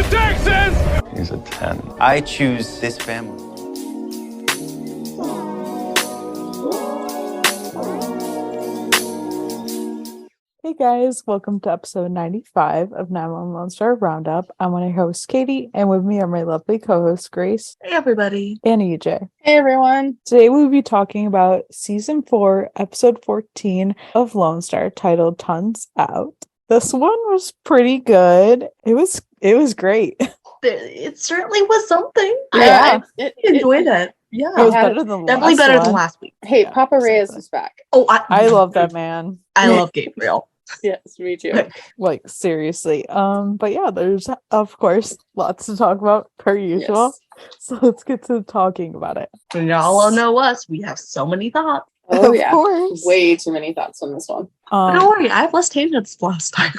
Texas! He's a 10. I choose this family. Hey guys, welcome to episode 95 of 911 Lone Star Roundup. I'm one of your hosts, Katie, and with me are my lovely co-hosts, Grace. Hey everybody. And EJ. Hey everyone. Today we'll be talking about season 4, episode 14 of Lone Star, titled Tons Out. This one was pretty good. It was great. It certainly was something. Yeah. I enjoyed it. Yeah. It was better than definitely better than last week. Hey, Yeah, Papa Reyes exactly. is back. Oh, I love that man. I love Gabriel. Yes, me too. Like, seriously. But yeah, there's, of course, lots to talk about, per usual. Yes. So let's get to talking about it. And y'all all know us. We have so many thoughts. Oh Of yeah. course. Way too many thoughts on this one. But don't worry, I have less tangents last time.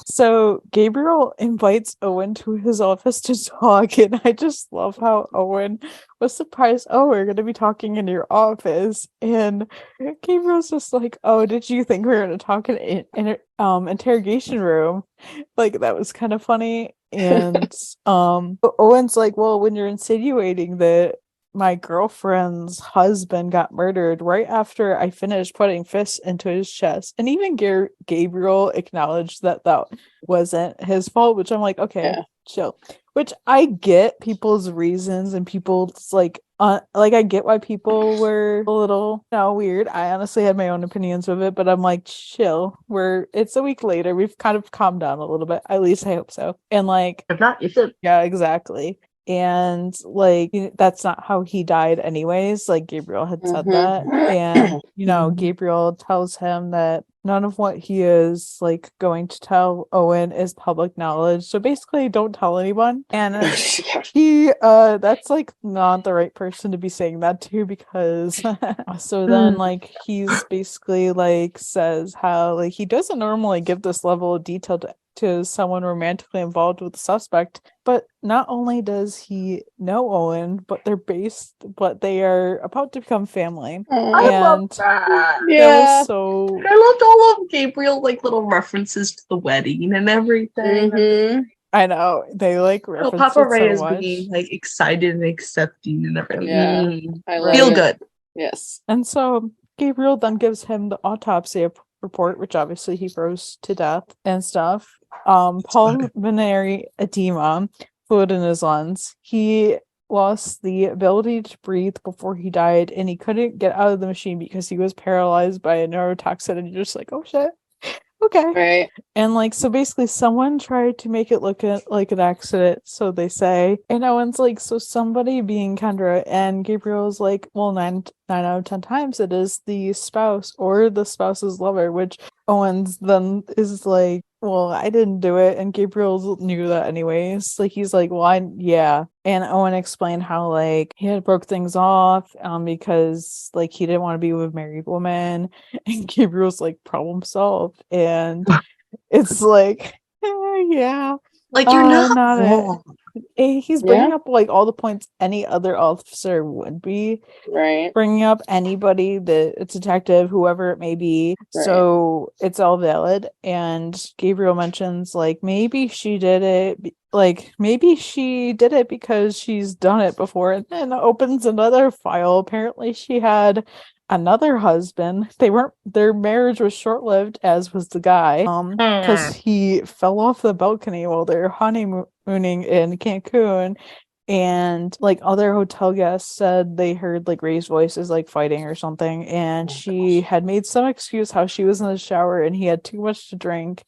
So Gabriel invites Owen to his office to talk, and I just love how Owen was surprised. Oh, we're gonna be talking in your office, and Gabriel's just like, "Oh, did you think we were gonna talk in interrogation room?" Like that was kind of funny. And Owen's like, "Well, when you're insinuating that my girlfriend's husband got murdered right after I finished putting fists into his chest," and even Gabriel acknowledged that wasn't his fault, which I'm like, okay, Yeah. chill. Which I get people's reasons and people's like I get why people were a little weird. I honestly had my own opinions of it, but I'm like, chill. It's a week later. We've kind of calmed down a little bit. At least I hope so. And like, If not, you should. yeah, exactly. And like that's not how he died anyways. Like Gabriel had said that. And Gabriel tells him that none of what he is like going to tell Owen is public knowledge. So basically don't tell anyone. And he that's like not the right person to be saying that to, because so then like he's basically like says how like he doesn't normally give this level of detail to someone romantically involved with the suspect, but not only does he know Owen, but they are about to become family. I love that. That was so I loved all of Gabriel's like little references to the wedding and everything. Mm-hmm. I know they like reference Papa it Ray is so much. being like excited and accepting and everything. Yeah. I love Feel it. good. Yes. And so Gabriel then gives him the autopsy report, which obviously he froze to death and stuff. Pulmonary edema, fluid in his lungs. He lost the ability to breathe before he died, and he couldn't get out of the machine because he was paralyzed by a neurotoxin. And you're just like, oh shit. Okay. Right. And like, so basically someone tried to make it look like an accident, so they say. And Owen's like, so somebody being Kendra, and Gabriel's like, well, 9 out of 10 times it is the spouse or the spouse's lover, which Owen's then is like, well, I didn't do it. And Gabriel knew that anyways. Like, he's like, well, yeah. And Owen explained how like he had broke things off because like he didn't want to be with a married woman. And Gabriel's like, problem solved. And it's like, yeah. Like you're not it. wrong. He's bringing up like all the points any other officer would be Right. bringing up, anybody, the detective, whoever it may be. Right. So it's all valid. And Gabriel mentions like maybe she did it because she's done it before, and then opens another file. Apparently she had another husband. Their marriage was short-lived, as was the guy, because he fell off the balcony while they're honeymooning in Cancun. And like other hotel guests said they heard like raised voices like fighting or something, and she had made some excuse how she was in the shower and he had too much to drink.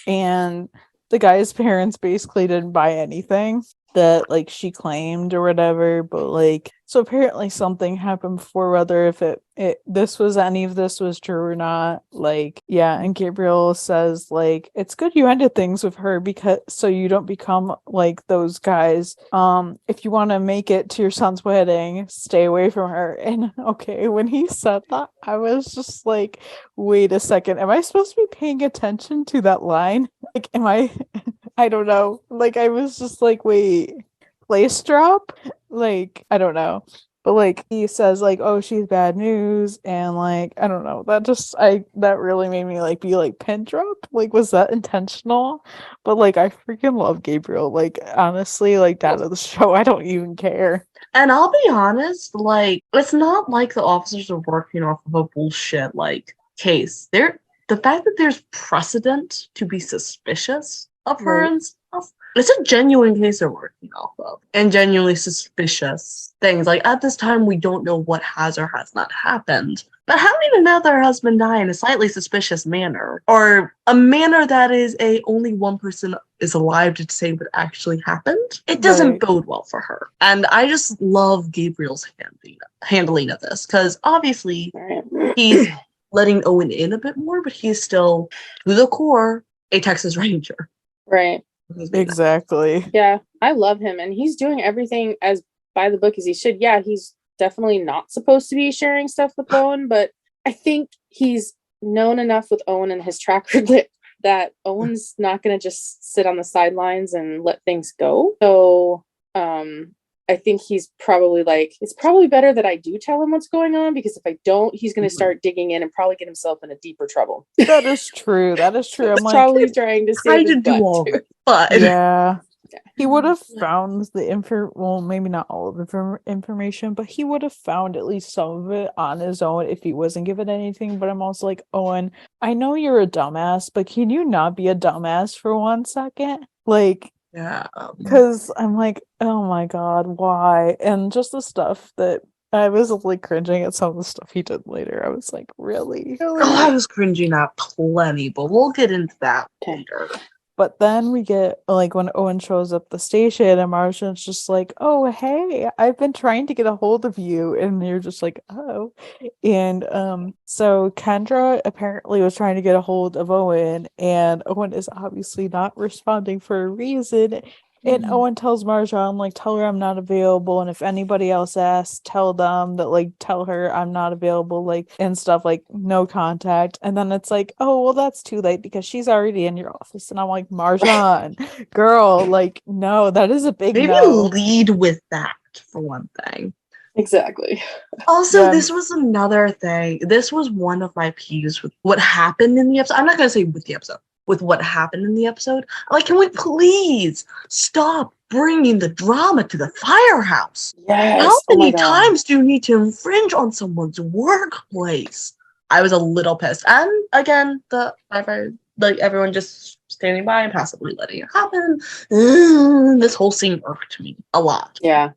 And the guy's parents basically didn't buy anything that like she claimed or whatever, but like, so apparently something happened before, whether if any of this was true or not. Like, yeah. And Gabriel says like, it's good you ended things with her because so you don't become like those guys. If you want to make it to your son's wedding, stay away from her. And okay, when he said that, I was just like, wait a second, am I supposed to be paying attention to that line? Like, I don't know. Like, I was just like, wait, place drop? Like, I don't know. But like he says like, oh, she's bad news, and like I don't know, that really made me like be like pin drop. Like, was that intentional? But like I freaking love Gabriel. Like honestly, like dad of the show, I don't even care. And I'll be honest, like, it's not like the officers are working off of a bullshit like case. The fact that there's precedent to be suspicious of her Right. and stuff, it's a genuine case they're working off of. And genuinely suspicious things. Like at this time we don't know what has or has not happened. But having another husband die in a slightly suspicious manner, or a manner that is only one person is alive to say what actually happened, it doesn't Right. bode well for her. And I just love Gabriel's handling of this, because obviously Right. he's letting Owen in a bit more, but he's still, to the core, a Texas Ranger. Right. Exactly. Yeah, I love him, and he's doing everything as by the book as he should. Yeah, he's definitely not supposed to be sharing stuff with Owen, but I think he's known enough with Owen and his track record that Owen's not going to just sit on the sidelines and let things go. So, I think he's probably like, it's probably better that I do tell him what's going on, because if I don't, he's going to start digging in and probably get himself into deeper trouble. That is true. That is true. I'm He's like, probably trying to Try save to his do butt, all too. of it, but yeah. Yeah. He would have found the well, maybe not all of the information, but he would have found at least some of it on his own if he wasn't given anything. But I'm also like, Owen, I know you're a dumbass, but can you not be a dumbass for 1 second? Like, yeah. because I'm like, oh my god, why? And just the stuff that I was like cringing at some of the stuff he did later. I was like, really? Oh, I was cringing at plenty, but we'll get into that later. But then we get like when Owen shows up at the station and Martian's just like, oh hey, I've been trying to get a hold of you, and you're just like, oh. And so Kendra apparently was trying to get a hold of Owen, and Owen is obviously not responding for a reason. And Owen tells Marjan, like, tell her I'm not available, and if anybody else asks, tell them that, like, tell her I'm not available, like, and stuff, like, no contact. And then it's like, oh, well, that's too late because she's already in your office. And I'm like, Marjan, girl, like, no, that is a big Maybe no. lead with that, for one thing. Exactly. Also, Yeah. this was another thing. This was one of my peeves with what happened in the episode. I'm not going to say with the episode. With what happened in the episode. Like, can we please stop bringing the drama to the firehouse? Yes. How Oh my many God. times do you need to infringe on someone's workplace? I was a little pissed. And again, everyone just standing by and passively letting it happen. This whole scene irked me a lot. Yeah,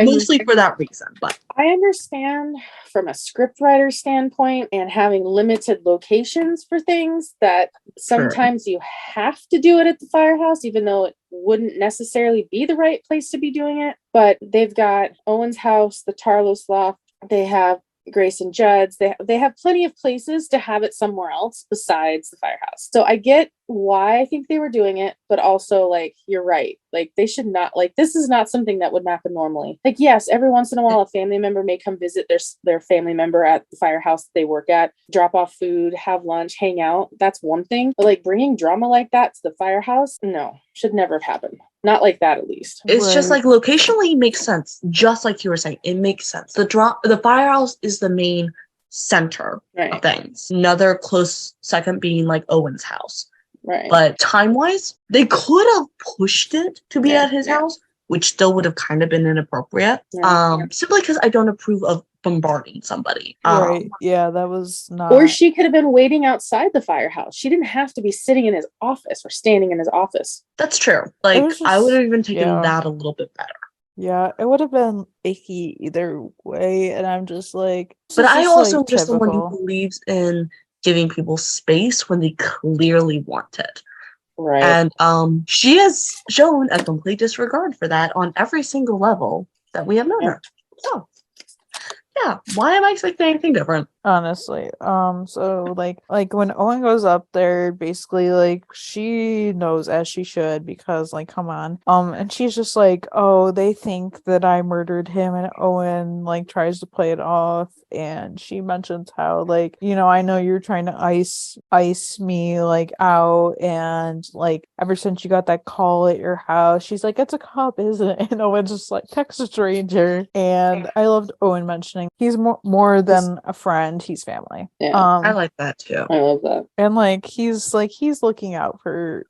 Mostly for that reason, but I understand from a scriptwriter standpoint and having limited locations for things that sometimes you have to do it at the firehouse, even though it wouldn't necessarily be the right place to be doing it. But they've got Owen's house, the Tarlos loft, they have Grace and Judd's, they have plenty of places to have it somewhere else besides the firehouse. So I get why I think they were doing it, but also, like, you're right. Like, they should not, like, this is not something that would happen normally. Like, yes, every once in a while a family member may come visit their family member at the firehouse they work at, drop off food, have lunch, hang out. That's one thing. But like bringing drama like that to the firehouse, no, should never have happened. Not like that, at least. it's just like locationally makes sense. Just like you were saying, it makes sense. The firehouse is the main center of things. Another close second being like Owen's house. Right. But time-wise, they could have pushed it to be at his house, which still would have kind of been inappropriate. Simply because I don't approve of bombarding somebody. Right. Yeah, that was not. Or she could have been waiting outside the firehouse. She didn't have to be sitting in his office or standing in his office. That's true. Like, I would have even taken that a little bit better. Yeah, it would have been icky either way, and I'm just like. But I also am like, just someone who believes in giving people space when they clearly want it. Right. And she has shown a complete disregard for that on every single level that we have known her. So, yeah, why am I expecting anything different? honestly. So like when Owen goes up there, basically like she knows, as she should, because like come on. And she's just like, oh, they think that I murdered him, and Owen like tries to play it off, and she mentions how like, I know you're trying to ice me like out, and like ever since you got that call at your house, she's like, it's a cop, isn't it? And Owen's just like, text a stranger. And I loved Owen mentioning he's more than a friend, he's family. Yeah. I like that too. I love that. And he's looking out for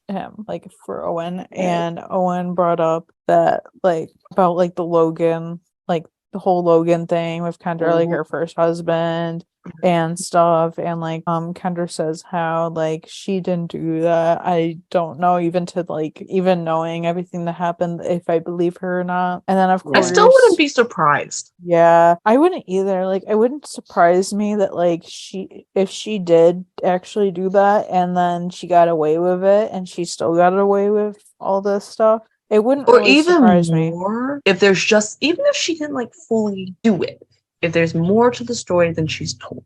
him, like for Owen. And Owen brought up that like about like the Logan, like the whole Logan thing with Kendra, like her first husband and stuff. And like Kendra says how like she didn't do that. I don't know, even knowing everything that happened, if I believe her or not. And then of I course, still wouldn't be surprised. yeah, I wouldn't either. Like, it wouldn't surprise me that like if she did actually do that and then she got away with it and she still got away with all this stuff. It wouldn't Or really even surprise me. more, if there's just, even if she didn't like fully do it, if there's more to the story than she's told.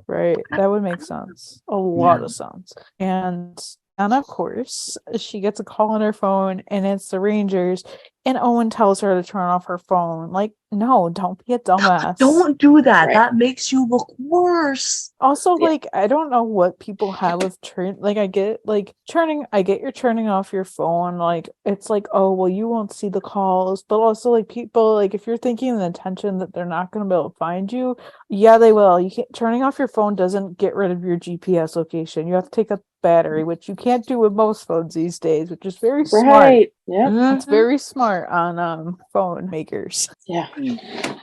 Right. That would make sense. A lot of sense. And of course, she gets a call on her phone and it's the Rangers. And Owen tells her to turn off her phone. Like, no, don't be a dumbass. Don't do that. Right. That makes you look worse. Also, Yeah. like, I don't know what people have with I get you're turning off your phone. Like, it's like, oh, well, you won't see the calls. But also, like, people, like, if you're thinking the intention that they're not going to be able to find you, yeah, they will. Turning off your phone doesn't get rid of your GPS location. You have to take a battery, which you can't do with most phones these days, which is very smart. Right. Yeah. It's very smart on phone makers. Yeah.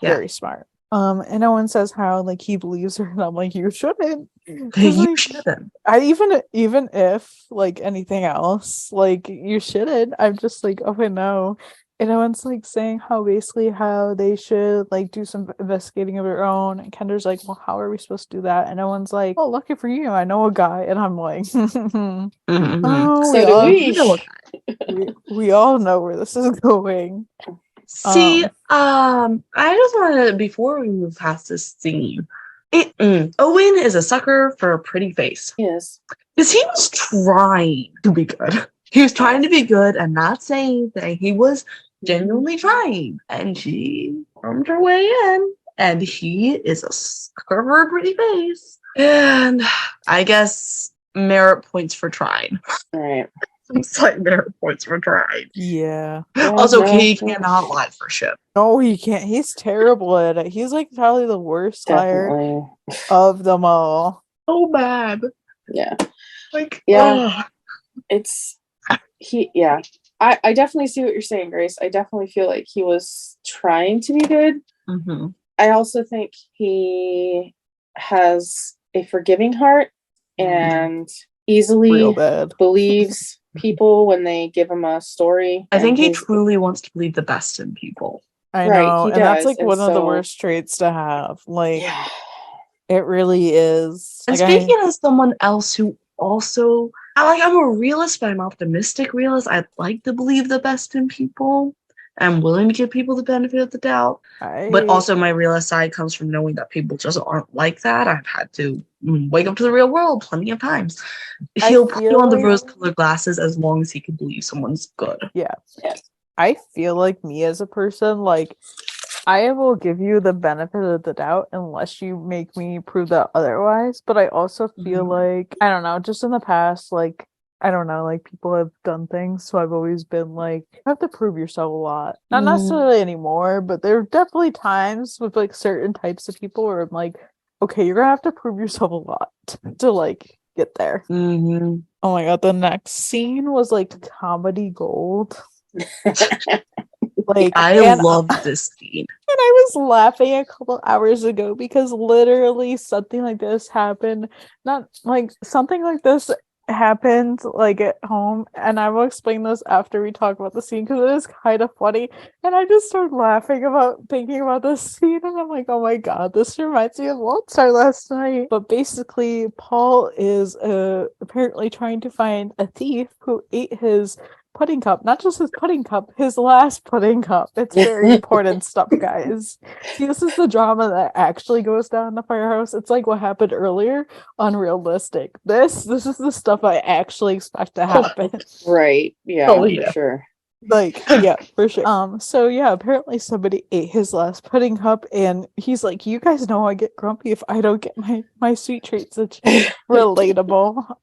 Very smart. And Owen says how like he believes her, and I'm like, you shouldn't. 'Cause, You like, shouldn't. I even if like anything else, like you shouldn't. I'm just like, oh no. And Owen's like saying how basically how they should like do some investigating of their own. And Kendra's like, well, how are we supposed to do that? And Owen's like, oh, lucky for you, I know a guy. And I'm like, Mhm. oh, So do we. You know what? we all know where this is going. See, I just wanted to, before we move past this scene, Owen is a sucker for a pretty face. Yes. Because he was trying to be good. He was trying to be good and not say anything. He was genuinely trying. And she wormed her way in. And he is a sucker for a pretty face. And I guess merit points for trying. Right. It's like merit points for trying. Yeah. Also, no, Katie no. cannot lie for shit. No, he can't. He's terrible at it. He's like probably the worst liar Definitely. of them all. So bad. Yeah. Like, Yeah. I definitely see what you're saying, Grace. I definitely feel like he was trying to be good. mm-hmm. I also think he has a forgiving heart and easily Real bad. believes people when they give him a story. I think he he's- truly wants to believe the best in people. I Right, know. he And that's does, like and one of the so- worst traits to have. Like Yeah. it really is. And Like, speaking as someone else who also, I'm a realist, but I'm optimistic realist. I like to believe the best in people. I'm willing to give people the benefit of the doubt. But also my realist side comes from knowing that people just aren't like that. I've had to wake up to the real world plenty of times. He'll put you on the rose-colored glasses as long as he can believe someone's good. Yeah. Yes. I feel like me as a person, like I will give you the benefit of the doubt unless you make me prove that otherwise. But I also feel like, I don't know, just in the past, like, I don't know, like people have done things. So I've always been like, you have to prove yourself a lot. Not necessarily anymore, but there are definitely times with like certain types of people where I'm like, okay, you're gonna have to prove yourself a lot to like get there. Mm-hmm. Oh my god, the next scene was like comedy gold. Like I love this scene. And I was laughing a couple hours ago because literally something like this happened. Not like something like this happened like at home, and I will explain this after we talk about the scene because it is kind of funny. And I just started laughing about thinking about this scene, and I'm like, oh my god, this reminds me of Lone Star last night. But basically, Paul is apparently trying to find a thief who ate his pudding cup, not just his pudding cup, his last pudding cup. It's very important stuff, guys. See, this is the drama that actually goes down in the firehouse. It's like what happened earlier, unrealistic. This is the stuff I actually expect to happen. Right. Yeah, Oh, for yeah. sure. Like, yeah, for sure. So yeah, apparently somebody ate his last pudding cup, and he's like, "You guys know I get grumpy if I don't get my sweet treats." It's relatable.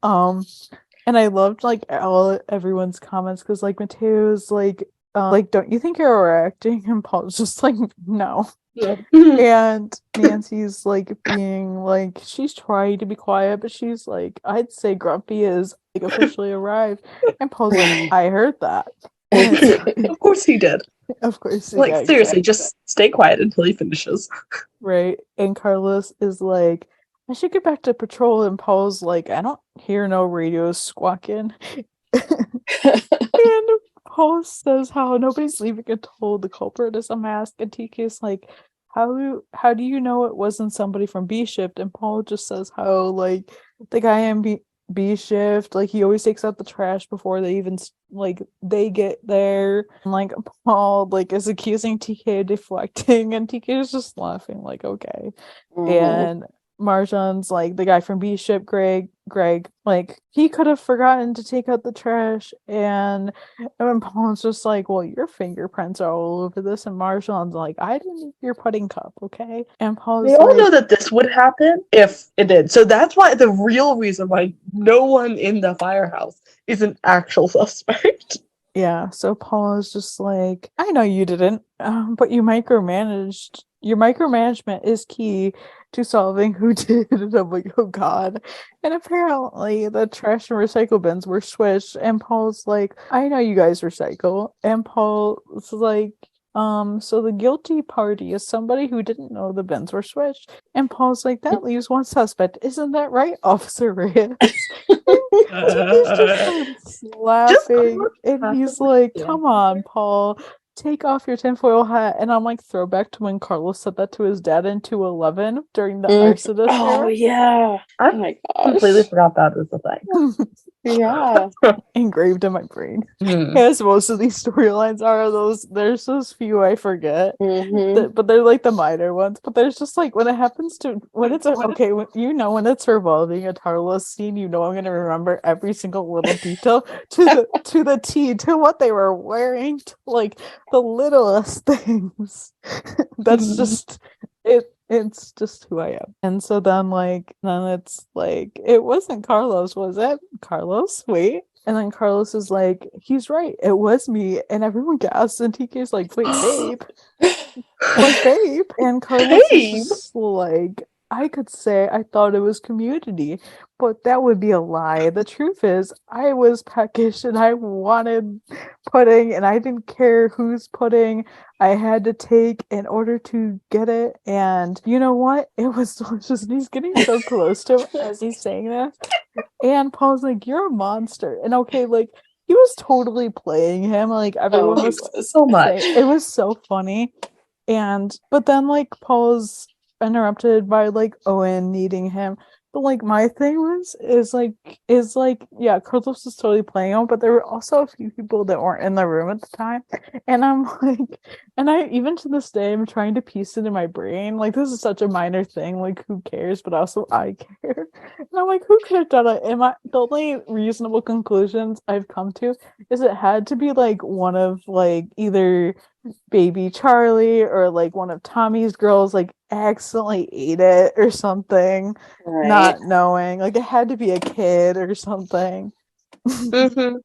And I loved like everyone's comments because like Mateo's like, don't you think you're overacting? And Paul's just like, no. Yeah. And Nancy's like being like, she's trying to be quiet, but she's like, I'd say Grumpy is like officially arrived. And Paul's like, I heard that. And it's, Of course he did. of course, Like, yeah, seriously, exactly. just stay quiet until he finishes. Right. And Carlos is like, I should get back to patrol. And Paul's like, I don't hear no radios squawking. And Paul says how nobody's leaving until the culprit is unmasked. And TK's like, how do you know it wasn't somebody from B shift? And Paul just says how like the guy in B shift, like he always takes out the trash before they even like they get there. And like Paul like is accusing TK of deflecting, and TK is just laughing like okay. And Marjan's like the guy from B ship, Greg, like he could have forgotten to take out the trash, and Paul's just like, well, your fingerprints are all over this, and Marjan's like, I didn't eat your pudding cup, okay? And Paul's They all like, know that this would happen if it did. So that's why the real reason why no one in the firehouse is an actual suspect. yeah. So Paul is just like, I know you didn't, but you micromanaged. Your micromanagement is key to solving who did it. I'm like, oh god. And apparently the trash and recycle bins were switched, and Paul's like, I know you guys recycle. And Paul's like, so the guilty party is somebody who didn't know the bins were switched. And Paul's like, that leaves one suspect. Isn't that right, Officer Reyes? He's just laughing. And he's like, come on, Paul. Take off your tinfoil hat. And I'm like, throwback to when Carlos said that to his dad in 211 during the arsonist Oh era. yeah. I Oh my completely gosh. forgot that was a thing. Yeah. Engraved in my brain. Hmm. As most of these storylines are, there's those few I forget. Mhm. But they're like the minor ones. But there's just like when when it's revolving a Carlos scene, you know I'm gonna remember every single little detail to the T, to what they were wearing, to like the littlest things. That's just it. It's just who I am. And so then it's like, it wasn't Carlos, was it? Carlos? Wait. And then Carlos is like, he's right, it was me. And everyone gasps, and TK's like, wait, babe. Like, babe. And Carlos is just like, I could say I thought it was community, but that would be a lie. The truth is, I was peckish and I wanted pudding, and I didn't care whose pudding I had to take in order to get it. And you know what? It was delicious. And he's getting so close to him as he's saying this. And Paul's like, you're a monster. And okay, like, he was totally playing him. Like, everyone was so much. it was so funny. But then like Paul's interrupted by like Owen needing him. But like my thing is like yeah, Carlos was totally playing him, but there were also a few people that weren't in the room at the time. And I'm like, and I even to this day I'm trying to piece it in my brain. Like, this is such a minor thing, like who cares, but also I care. And I'm like, who could have done it? The only reasonable conclusions I've come to is it had to be like one of like either baby Charlie or like one of Tommy's girls like accidentally ate it or something, Right. not knowing. Like, it had to be a kid or something. Mm-hmm.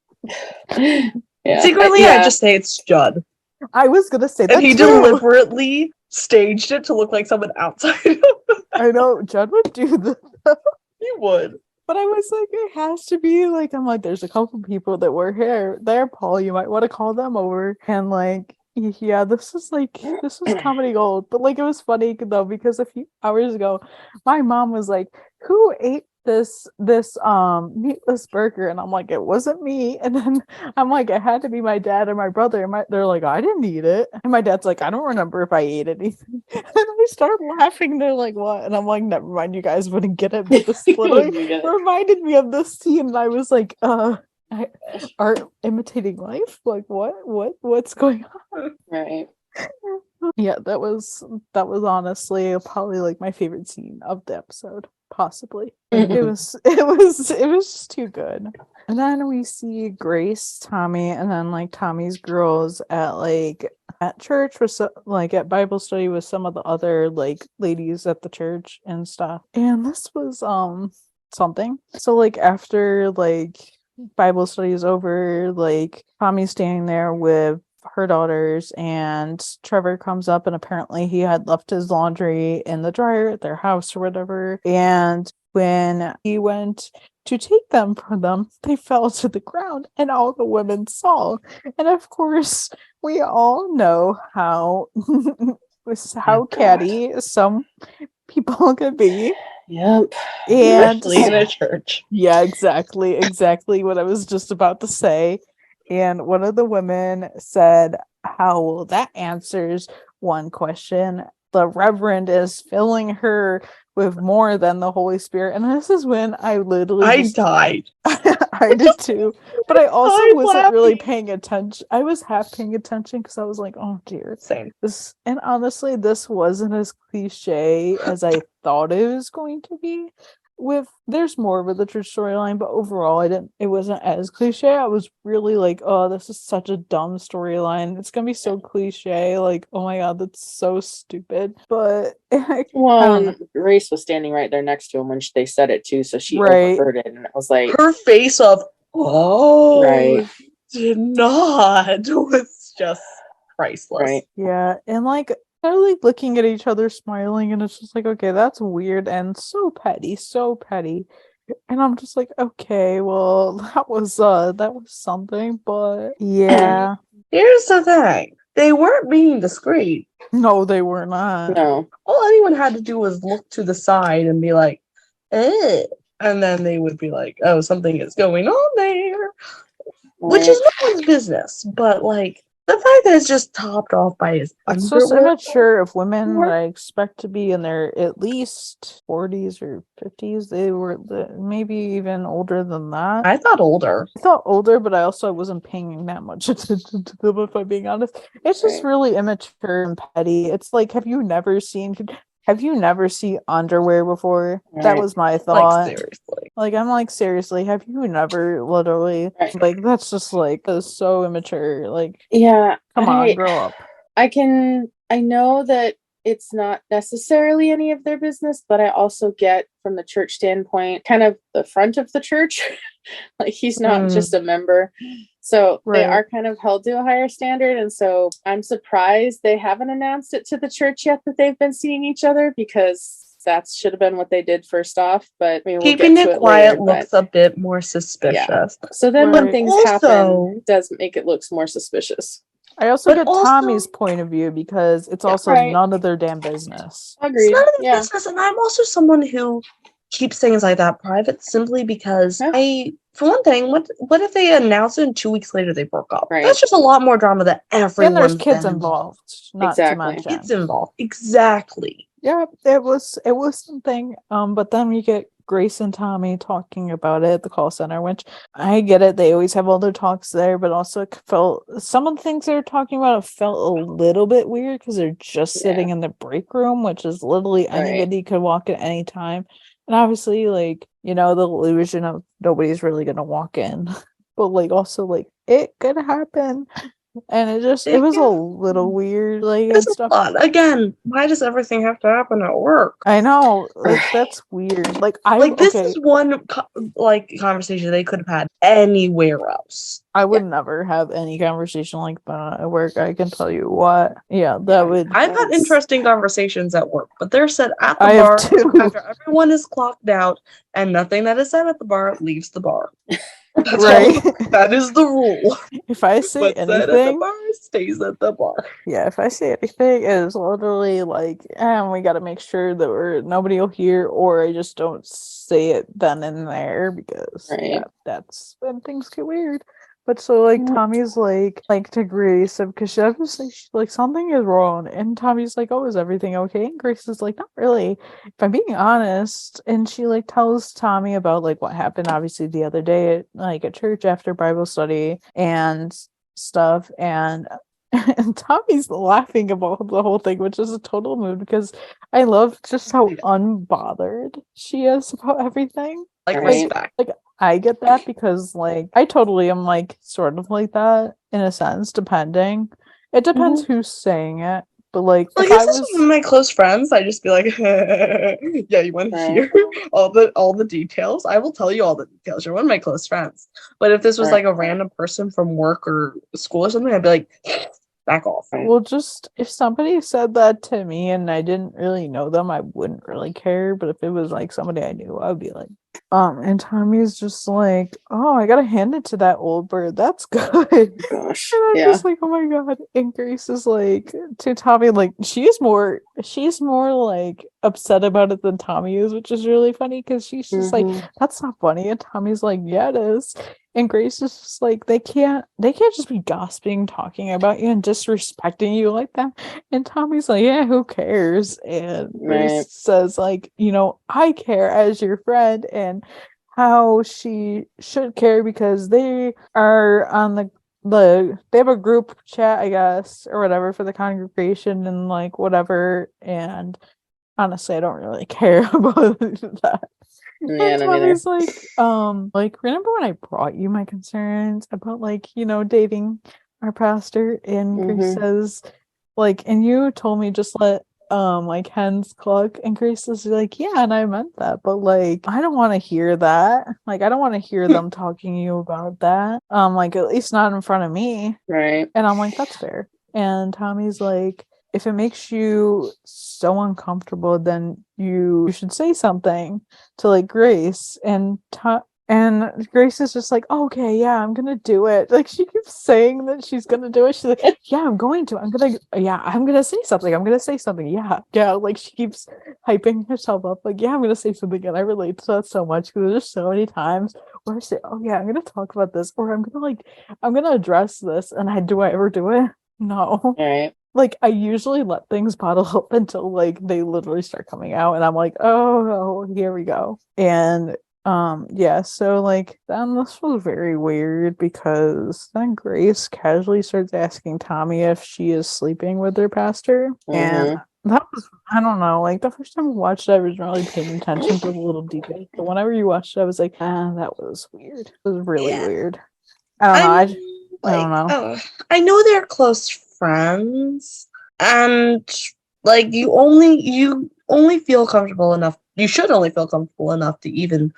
Yeah. Secretly, I just say it's Judd. I was gonna say that And he too. deliberately staged it to look like someone outside. I know Judd would do that. He would. But I was like, it has to be like, I'm like, there's a couple people that were there, Paul. You might want to call them over. And like, yeah, this was comedy gold. But like, it was funny though, because a few hours ago, my mom was like, who ate this meatless burger? And I'm like, it wasn't me. And then I'm like, it had to be my dad or my brother. And they're like, I didn't eat it. And my dad's like, I don't remember if I ate anything. And I start laughing. They're like, what? And I'm like, never mind, you guys wouldn't get it. But this literally reminded me of this scene. And I was like, art imitating life? Like what's going on? Right. Yeah, that was honestly probably like my favorite scene of the episode, possibly. Like, it was just too good. And then we see Grace, Tommy, and then like Tommy's girls at church with like at Bible study with some of the other like ladies at the church and stuff. And this was something. So like after like Bible study is over, like Tommy's standing there with her daughters, and Trevor comes up, and apparently he had left his laundry in the dryer at their house or whatever. And when he went to take them from them, they fell to the ground, and all the women saw. And of course, we all know how catty some people could be. Yep. And Especially in a church. yeah, exactly what I was just about to say. And one of the women said, how well, that answers one question. The Reverend is filling her with more than the Holy Spirit. And this is when I literally died. I did too. But I also I'm wasn't really laughing. paying attention. I was half paying attention because I was like, oh dear. Same. And honestly, this wasn't as cliche as I thought it was going to be. There's more with the church storyline, but overall it wasn't as cliche. I was really like, oh, this is such a dumb storyline. It's gonna be so cliche, like, oh my god, that's so stupid. But Well, Grace was standing right there next to him when they said it too, so she overheard it, and I was like, her face of right, did not was just priceless. right. Yeah, and like they're like looking at each other smiling, and it's just like, okay, that's weird and so petty. And I'm just like, okay, well, that was something, but yeah. Here's the thing. They weren't being discreet. No, they were not. No. All anyone had to do was look to the side and be like, eh. And then they would be like, oh, something is going on there. Which is no one's business. But like the fact that it's just topped off by his It's just immature of women that I expect to be in their at least 40s or 50s. They were maybe even older than that. I thought older. I thought older, but I also wasn't paying that much attention to them, if I'm being honest. It's just really immature and petty. It's like, have you never seen underwear before? Right. That was my thought. Like, seriously. Like, I'm like, seriously, have you never literally like, that's just like, that's so immature. Like, yeah, come on, grow up. I know that it's not necessarily any of their business, but I also get from the church standpoint, kind of the front of the church. Like, he's not just a member. So they are kind of held to a higher standard. And so I'm surprised they haven't announced it to the church yet that they've been seeing each other, because that should have been what they did first off. But I mean, keeping it quiet looks a bit more suspicious. Yeah. So then when things happen, it does make it look more suspicious. I also get Tommy's point of view, because it's also none of their damn business. Agreed. It's none of their business, and I'm also someone who keeps things like that private simply because for one thing, what if they announce it and 2 weeks later they broke up? Right. That's just a lot more drama that everyone. And there's kids involved. Not to mention. Kids involved. Exactly. Yeah, it was something. But then we get Grace and Tommy talking about it at the call center, which I get it. They always have all their talks there, but also felt some of the things they were talking about felt a little bit weird because they're just sitting in the break room, which is literally anybody could walk at any time. And obviously, like, you know, the illusion of nobody's really gonna walk in. But like also like it could happen. And it was a little weird, like, and stuff. Again, why does everything have to happen at work? I know, like, that's weird. Like, this is one conversation they could have had anywhere else. I would never have any conversation like that at work. I can tell you what. Yeah, that would. I've had interesting conversations at work, but they're said at the bar after everyone is clocked out, and nothing that is said at the bar leaves the bar. That is the rule. If I say anything, at the bar stays at the bar. Yeah, if I say anything, it is literally like, we got to make sure that nobody will hear, or I just don't say it then and there, because that's when things get weird. But so like Yeah. Tommy's like to Grace because she was like, something is wrong, and Tommy's like, oh, is everything okay? And Grace is like, not really, if I'm being honest. And she like tells Tommy about like what happened obviously the other day at church after Bible study and stuff, and and Tommy's laughing about the whole thing, which is a total mood because I love just how unbothered she is about everything. Like Right. respect. Like I get that because like I totally am like sort of like that in a sense, depending. It depends who's saying it, but like Like if I if this was was one of my close friends, I'd just be like, yeah, you want to Right. hear all the details? I will tell you all the details. You're one of my close friends. But if this was Right. like a random person from work or school or something, I'd be like, back off. well, just if somebody said that to me and I didn't really know them, I wouldn't really care. But if it was like somebody I knew, I would be like, and Tommy's just like, oh, I gotta hand it to that old bird. That's good. Gosh. And I'm Yeah. just like, oh my god. And Grace is like to Tommy, like she's more like upset about it than Tommy is, which is really funny because she's just like, that's not funny. And Tommy's like, yeah, it is. And Grace is just like, they can't just be gossiping, talking about you and disrespecting you like that. And Tommy's like, yeah, who cares? And Grace Right. says, like, I care as your friend, and how she should care because they are on they have a group chat, I guess, or whatever for the congregation and like whatever. And honestly, I don't really care about that. Yeah, And no, neither. Tommy's like, remember when I brought you my concerns about like, dating our pastor? And Grace says, like, and you told me just let like hens cluck. And Grace is like, yeah, and I meant that, but like I don't want to hear that. Like I don't want to hear them talking to you about that. Like at least not in front of me. Right. And I'm like, that's fair. And Tommy's like, if it makes you so uncomfortable, then you should say something to like Grace. And Grace is just like, oh, okay, yeah, I'm gonna do it. Like she keeps saying that she's gonna do it. She's like, yeah, I'm going to. I'm gonna say something. I'm gonna say something. Yeah, yeah. Like she keeps hyping herself up. Like, yeah, I'm gonna say something. And I relate to that so much because there's so many times where I say, oh yeah, I'm gonna talk about this, or I'm gonna address this. And do I ever do it? No. Right. Like I usually let things bottle up until like they literally start coming out, and I'm like, oh, here we go. And yeah, so like then this was very weird because then Grace casually starts asking Tommy if she is sleeping with their pastor. And that was, I don't know, like the first time I watched it, I was really paying attention to the little details. But whenever you watched it, I was like, that was weird. It was really weird. I don't know. I don't know. I know they're close friends, and like you only feel comfortable enough. You should only feel comfortable enough to even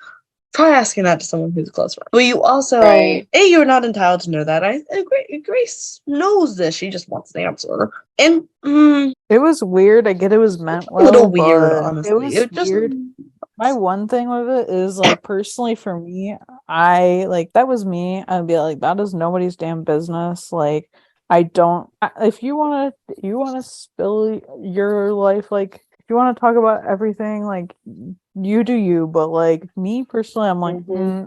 try asking that to someone who's a close friend. But you also, Right. you're not entitled to know that. Grace knows this. She just wants an answer. And it was weird. I get it was meant well, a little weird, but honestly. it was weird. My one thing with it is like personally for me, I like that was me. I'd be like, that is nobody's damn business. Like if you want to spill your life, like if you want to talk about everything, like you do you, but like me personally, I'm like,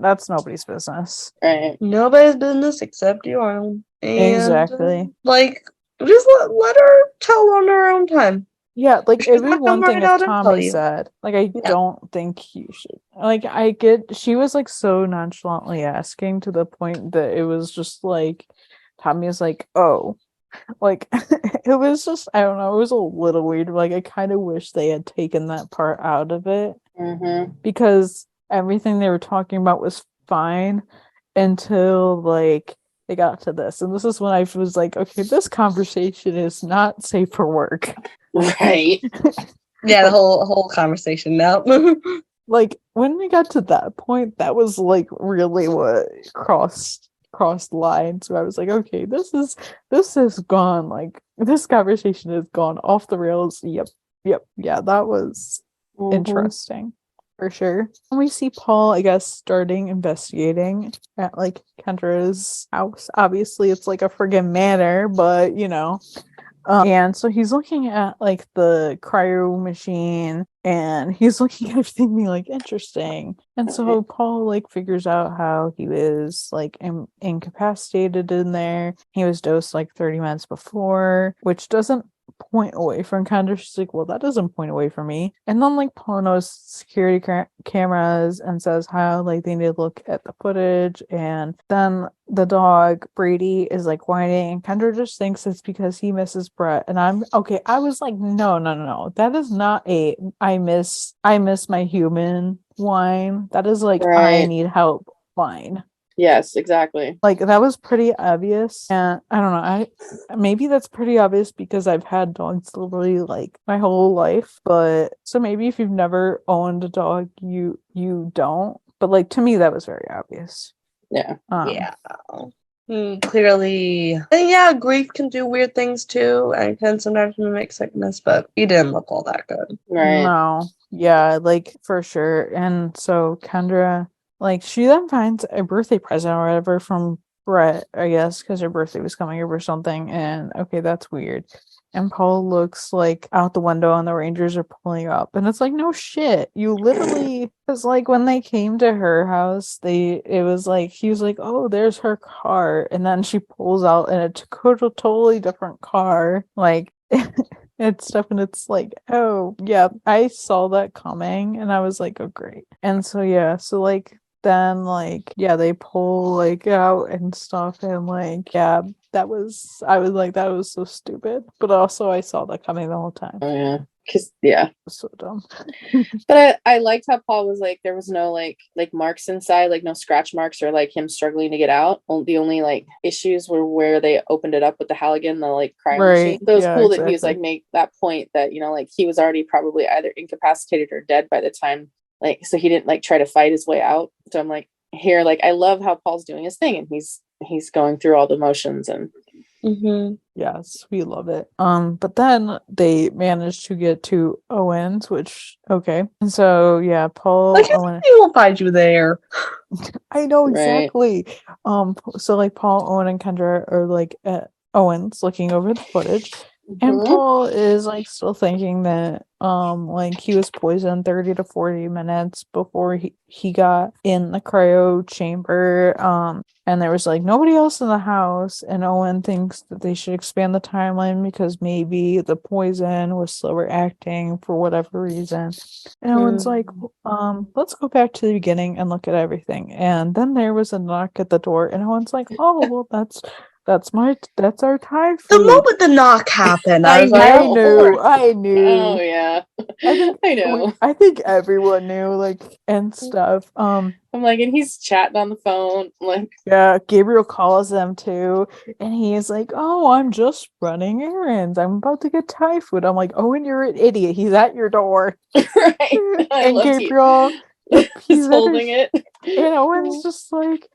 that's nobody's business. Right. Nobody's business except your own. And, exactly. Like, just let her tell on her own time. Yeah, like She's it'd be not one gonna thing write out if and tell Tommy you. said, like, I don't think you should. Like, I get, she was like so nonchalantly asking to the point that it was just like, Tommy is like, oh, like, it was just, I don't know, it was a little weird. Like, I kind of wish they had taken that part out of it because everything they were talking about was fine until like they got to this. And this is when I was like, okay, this conversation is not safe for work. Right. Yeah, the whole conversation now. Like when we got to that point, that was like really what crossed lines. So I was like, okay, this has gone, like this conversation has gone off the rails. Yep. Yeah, that was interesting for sure. And we see Paul, I guess, starting investigating at like Kendra's house. Obviously, it's like a friggin' manor, but you know. And so he's looking at like the cryo machine and he's looking at everything being like interesting. And so Paul like figures out how he was like incapacitated in there. He was dosed like 30 minutes before, which doesn't point away from Kendra. She's like, well, that doesn't point away from me. And then like Paul knows security cameras and says how like they need to look at the footage. And then the dog Brady is like whining, and Kendra just thinks it's because he misses Brett. And I'm okay. I was like, no, that is not a I miss my human whine. That is like I Right. need help whine. Yes, exactly. Like that was pretty obvious, and I don't know, maybe that's pretty obvious because I've had dogs literally like my whole life, but so maybe if you've never owned a dog, you don't, but like to me that was very obvious. Yeah. Yeah. Clearly, and yeah, grief can do weird things too, and can sometimes mimic sickness, but he didn't look all that good. Right. No, yeah, like for sure. And so Kendra, like, she then finds a birthday present or whatever from Brett, I guess, because her birthday was coming up or something. And okay, that's weird. And Paul looks like out the window and the Rangers are pulling up. And it's like, no shit. You literally, because like when they came to her house, it was like, he was like, oh, there's her car. And then she pulls out in a totally different car. Like, and stuff, and it's like, oh yeah, I saw that coming, and I was like, oh great. And so yeah, so like then like yeah, they pull like out and stuff, and like yeah, I was like, that was so stupid, but also I saw that coming the whole time. Oh yeah. Cause yeah, It was so dumb. but I liked how Paul was like, there was no like marks inside, like no scratch marks or like him struggling to get out. The only like issues were where they opened it up with the Halligan, the like crime machine. So it was cool that he was like make that point that, you know, like he was already probably either incapacitated or dead by the time, like, so he didn't like try to fight his way out. So I'm like, here, like I love how Paul's doing his thing and he's going through all the motions and yes, we love it. But then they managed to get to Owens, which okay. And so yeah, Paul Like, Owen, he will find you there. I know Right. exactly. So like Paul, Owen, and Kendra are like at Owens looking over the footage. And Paul is like still thinking that like he was poisoned 30 to 40 minutes before he got in the cryo chamber. And there was like nobody else in the house, and Owen thinks that they should expand the timeline because maybe the poison was slower acting for whatever reason. And Owen's like, let's go back to the beginning and look at everything. And then there was a knock at the door, and Owen's like, oh well, that's our Thai food. The moment the knock happened, I was like, I knew. Oh yeah. I know. I think everyone knew, like, and stuff. I'm like, and he's chatting on the phone, like, yeah, Gabriel calls them too, and he's like, oh, I'm just running errands. I'm about to get Thai food. I'm like, oh, and you're an idiot. He's at your door. right. And Gabriel, he's holding it. And Owen's just like,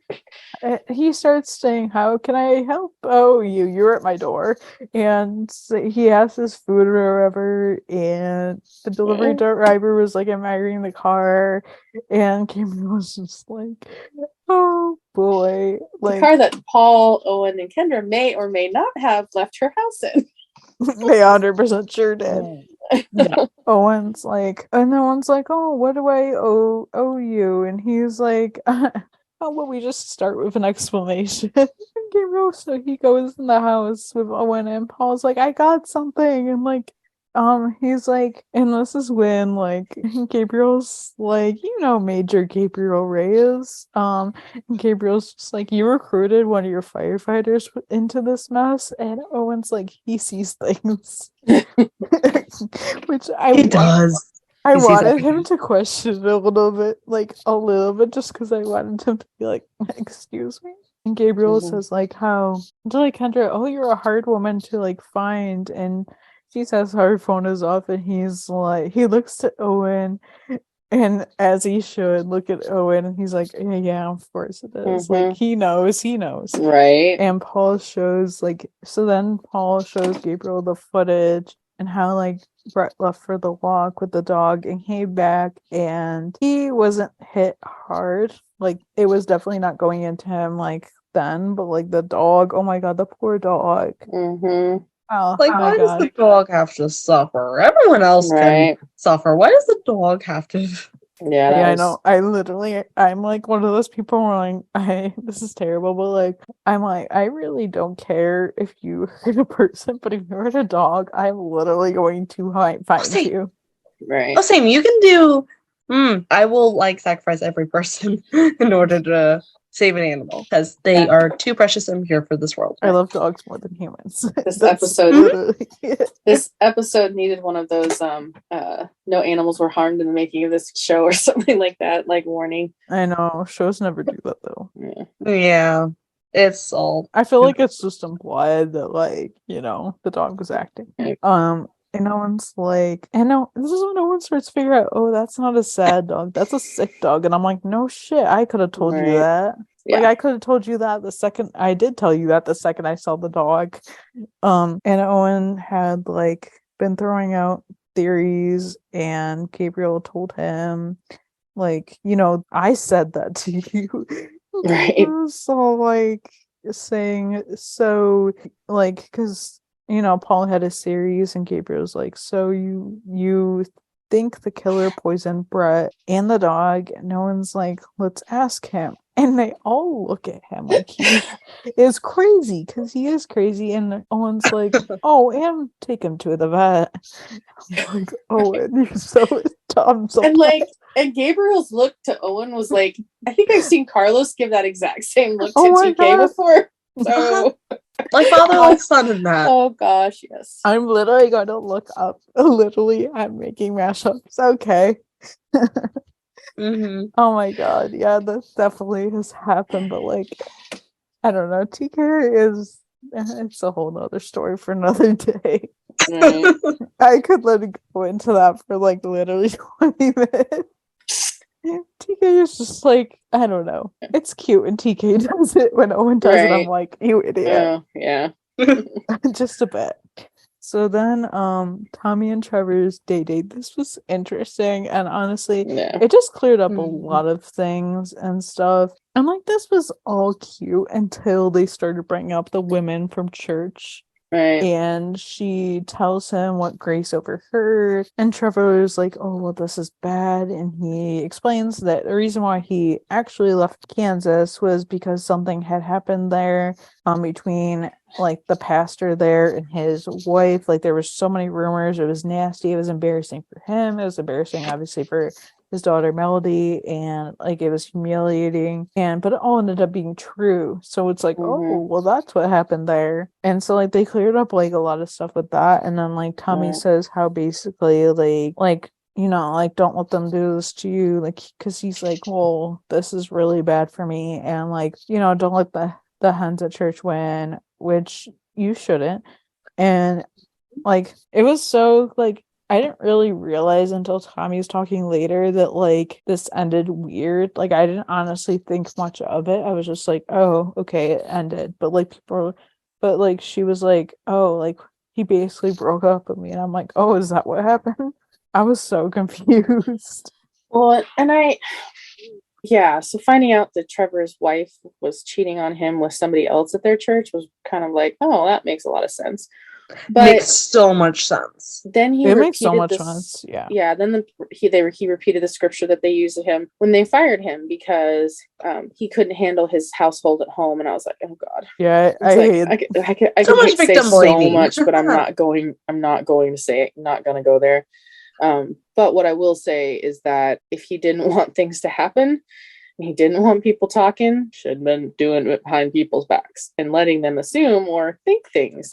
he starts saying, how can I help? Oh, you're at my door. And so he has his food or whatever, and the delivery driver was like admiring the car, and Gabriel was just like, oh boy. Like, the car that Paul, Owen, and Kendra may or may not have left her house in. they 100% sure did. Yeah. Owen's like, and then one's like, oh, what do I owe you? And he's like, oh, well, we just start with an explanation. And Gabriel, so he goes in the house with Owen, and Paul's like, I got something, and like, he's like, and this is when like Gabriel's like, Major Gabriel Reyes, and Gabriel's just like, you recruited one of your firefighters into this mess, and Owen's like, he sees things. Which he does. I wanted him to question it a little bit, just because I wanted him to be like, excuse me. And Gabriel says like, how to like, Kendra, oh, you're a hard woman to like find, and she says her phone is off, and he's like, he looks to Owen, and as he should look at Owen, and he's like, yeah, of course it is. Like, he knows. Right. And Paul shows Gabriel the footage and how like Brett left for the walk with the dog and came back, and he wasn't hit hard. Like, it was definitely not going into him like then, but like the dog, oh my god, the poor dog. Oh, Like, my why does the God. dog have to suffer? Everyone else Right. can suffer. Why does the dog have to? Yeah, that Yeah, I was know. I'm like one of those people where like, this is terrible, but like, I'm like, I really don't care if you hurt a person, but if you hurt a dog, I'm literally going to find Same. you. right. Oh, same. You can do. I will like sacrifice every person in order to save an animal because they Yeah. are too precious and pure for this world. I love dogs more than humans. This That's episode- literally it. This episode needed one of those no animals were harmed in the making of this show or something like that, like warning. I know shows never do that though. Yeah. Yeah, it's all. I feel like it's just implied that like, the dog was acting. And no one's like, and no, this is when no one starts figuring out, oh, that's not a sad dog, that's a sick dog. And I'm like, no shit, I could have told you Right. that. Like Yeah. I could have told you that the second I did tell you that the second I saw the dog. And Owen had like been throwing out theories and Gabriel told him like, I said that to you. Right. So like saying so like because Paul had a series and Gabriel's like, so you think the killer poisoned Brett and the dog? And no one's like, let's ask him. And they all look at him like he is crazy because he is crazy. And Owen's like, oh, and take him to the vet. I'm like, Owen, you're so dumb. And like, and Gabriel's look to Owen was like, I think I've seen Carlos give that exact same look to Oh my TK God. before. So, Like father, like son in that. oh gosh, yes. I'm literally going to look up. Literally, I'm making mashups. Okay. Mm-hmm. Oh my God. Yeah, that definitely has happened. But like, I don't know. TK is, it's a whole nother story for another day. Right. I could let it go into that for like literally 20 minutes. TK is just like, I don't know. It's cute when TK does it. When Owen does it, I'm Right. like, you idiot. Yeah. Just a bit. So then Tommy and Trevor's date. This was interesting, and honestly, Yeah. it just cleared up a Mhm. lot of things and stuff. And like this was all cute until they started bringing up the women from church. Right. And she tells him what Grace overheard. And Trevor is like, oh, well, this is bad. And he explains that the reason why he actually left Kansas was because something had happened there between like the pastor there and his wife. Like there were so many rumors. It was nasty. It was embarrassing for him. It was embarrassing, obviously, for his daughter Melody, and like it was humiliating, but it all ended up being true. So it's like, oh, well, that's what happened there. And so like they cleared up like a lot of stuff with that. And then like Tommy says how basically like don't let them do this to you, like because he's like, well, this is really bad for me, and like don't let the hens at church win, which you shouldn't. And like it was so like I didn't really realize until Tommy was talking later that like this ended weird. Like I didn't honestly think much of it. I was just like, oh, okay, it ended. But like she was like, oh, like he basically broke up with me, and I'm like, oh, is that what happened? I was so confused. Well, and so finding out that Trevor's wife was cheating on him with somebody else at their church was kind of like, oh, that makes a lot of sense. But Makes so much sense. then he It makes so repeated much this, sense. Yeah. Yeah. Then he repeated the scripture that they used to him when they fired him because he couldn't handle his household at home, and I was like, oh God. Yeah, I could So much say victim so blaming. much, but I'm not going to say it. Not going to go there. But what I will say is that if he didn't want things to happen, he didn't want people talking, should have been doing it behind people's backs and letting them assume or think things.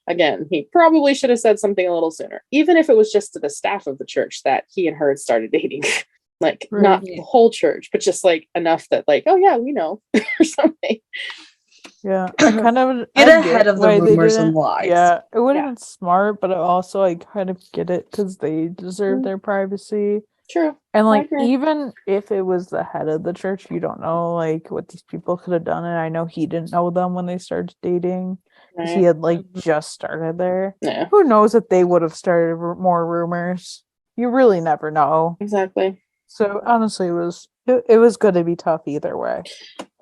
Again, he probably should have said something a little sooner, even if it was just to the staff of the church that he and her had started dating. Like, Right. not the whole church, but just like enough that like, oh yeah, we know or something. Yeah, I kind of Get I ahead of the why they rumors and didn't- lies. Yeah, it would have Yeah. been smart, but also I kind of get it because they deserve Mhm. their privacy. True. And like agree. even if it was the head of the church, you don't know like what these people could have done. And I know he didn't know them when they started dating. 'Cause he Right. had like just started there. Yeah, Who knows if they would have started more rumors? You really never know. exactly. So honestly, it was going to be tough either way.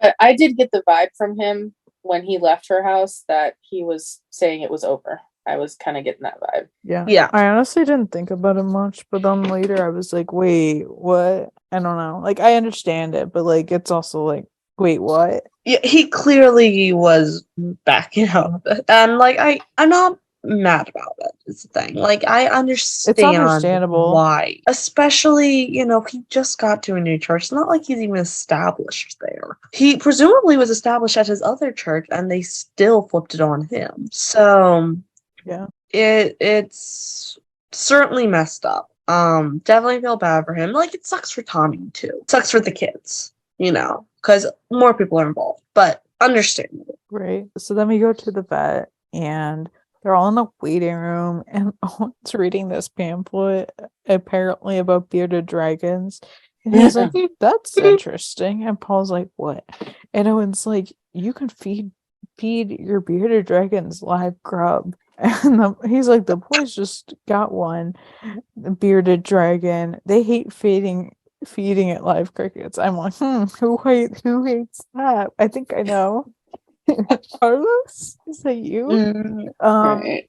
But I did get the vibe from him when he left her house that he was saying it was over. I was kind of getting that vibe. Yeah. I honestly didn't think about it much, but then later I was like, wait, what? I don't know. Like, I understand it, but like, it's also like, wait, what? Yeah, he clearly was backing up, and like I'm not mad about it. Is the thing. Like I understand understandable. why, especially he just got to a new church. It's not like he's even established there. He presumably was established at his other church, and they still flipped it on him. So Yeah. it's certainly messed up. Definitely feel bad for him. Like it sucks for Tommy too. It sucks for the kids, because more people are involved, but understandable. Right. So then we go to the vet and they're all in the waiting room and Owen's reading this pamphlet apparently about bearded dragons. And he's like, that's interesting. And Paul's like, what? And Owen's like, you can feed your bearded dragons live grub. And he's like, the boys just got one bearded dragon. They hate feeding it live crickets. I'm like, who hates that? I think I know. Carlos, is that you? Right.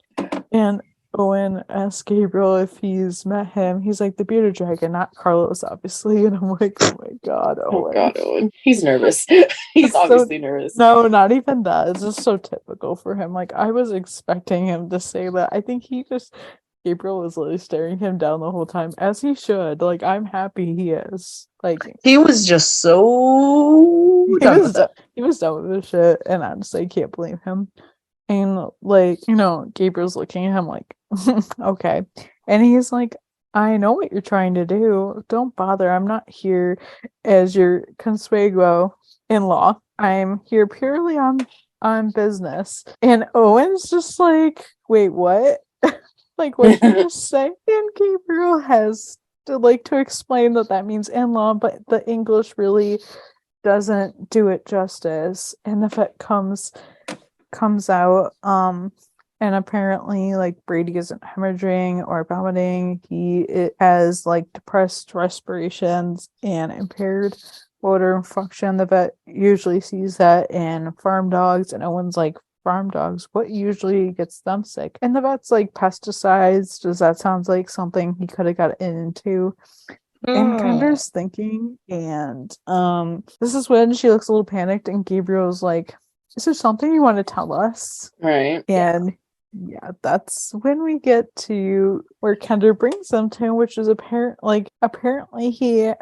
And Owen asks Gabriel if he's met him. He's like, the bearded dragon, not Carlos, obviously. And I'm like, oh my god, Owen. Oh god, Owen. He's nervous. He's obviously nervous. No, not even that. It's just so typical for him. Like, I was expecting him to say that. I think Gabriel was literally staring him down the whole time, as he should. Like, I'm happy he is. Like, he was just so he was done with this shit, and honestly, I can't blame him. And like, Gabriel's looking at him like, okay, and he's like, I know what you're trying to do. Don't bother. I'm not here as your consueguo in-law. I'm here purely on business. And Owen's just like, wait, what? Like, what did you just say? And Gabriel has to explain that means in-law, but the English really doesn't do it justice. And the vet comes out, and apparently, like, Brady isn't hemorrhaging or vomiting. It has like depressed respirations and impaired motor function. The vet usually sees that in farm dogs, and Owen's like, farm dogs, what usually gets them sick? And the vet's like, pesticides. Does that sound like something he could have got into? And Kendra's thinking, and this is when she looks a little panicked, and Gabriel's like, is there something you want to tell us? Right. And yeah, that's when we get to where Kendra brings them to, which is apparently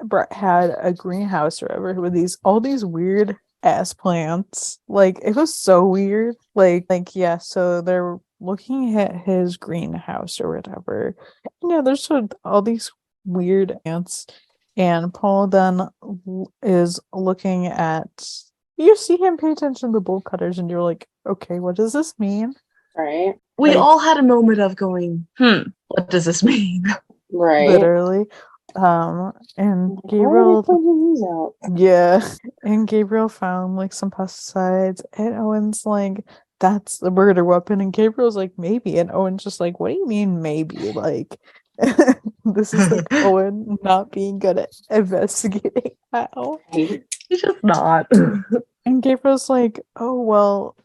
Brett had a greenhouse or whatever with all these weird ass plants. Like, it was so weird. Like yeah, so they're looking at his greenhouse or whatever. Yeah, there's all these weird ants, and Paul then is looking at, you see him pay attention to the bolt cutters, and you're like, okay, what does this mean? Right. We all had a moment of going, what does this mean? Right. Literally. And Gabriel, yeah, and Gabriel found like some pesticides, and Owen's like, that's the murder weapon, and Gabriel's like, maybe, and Owen's just like, what do you mean maybe? Like, this is like Owen not being good at investigating how. He's just not. And Gabriel's like, oh well,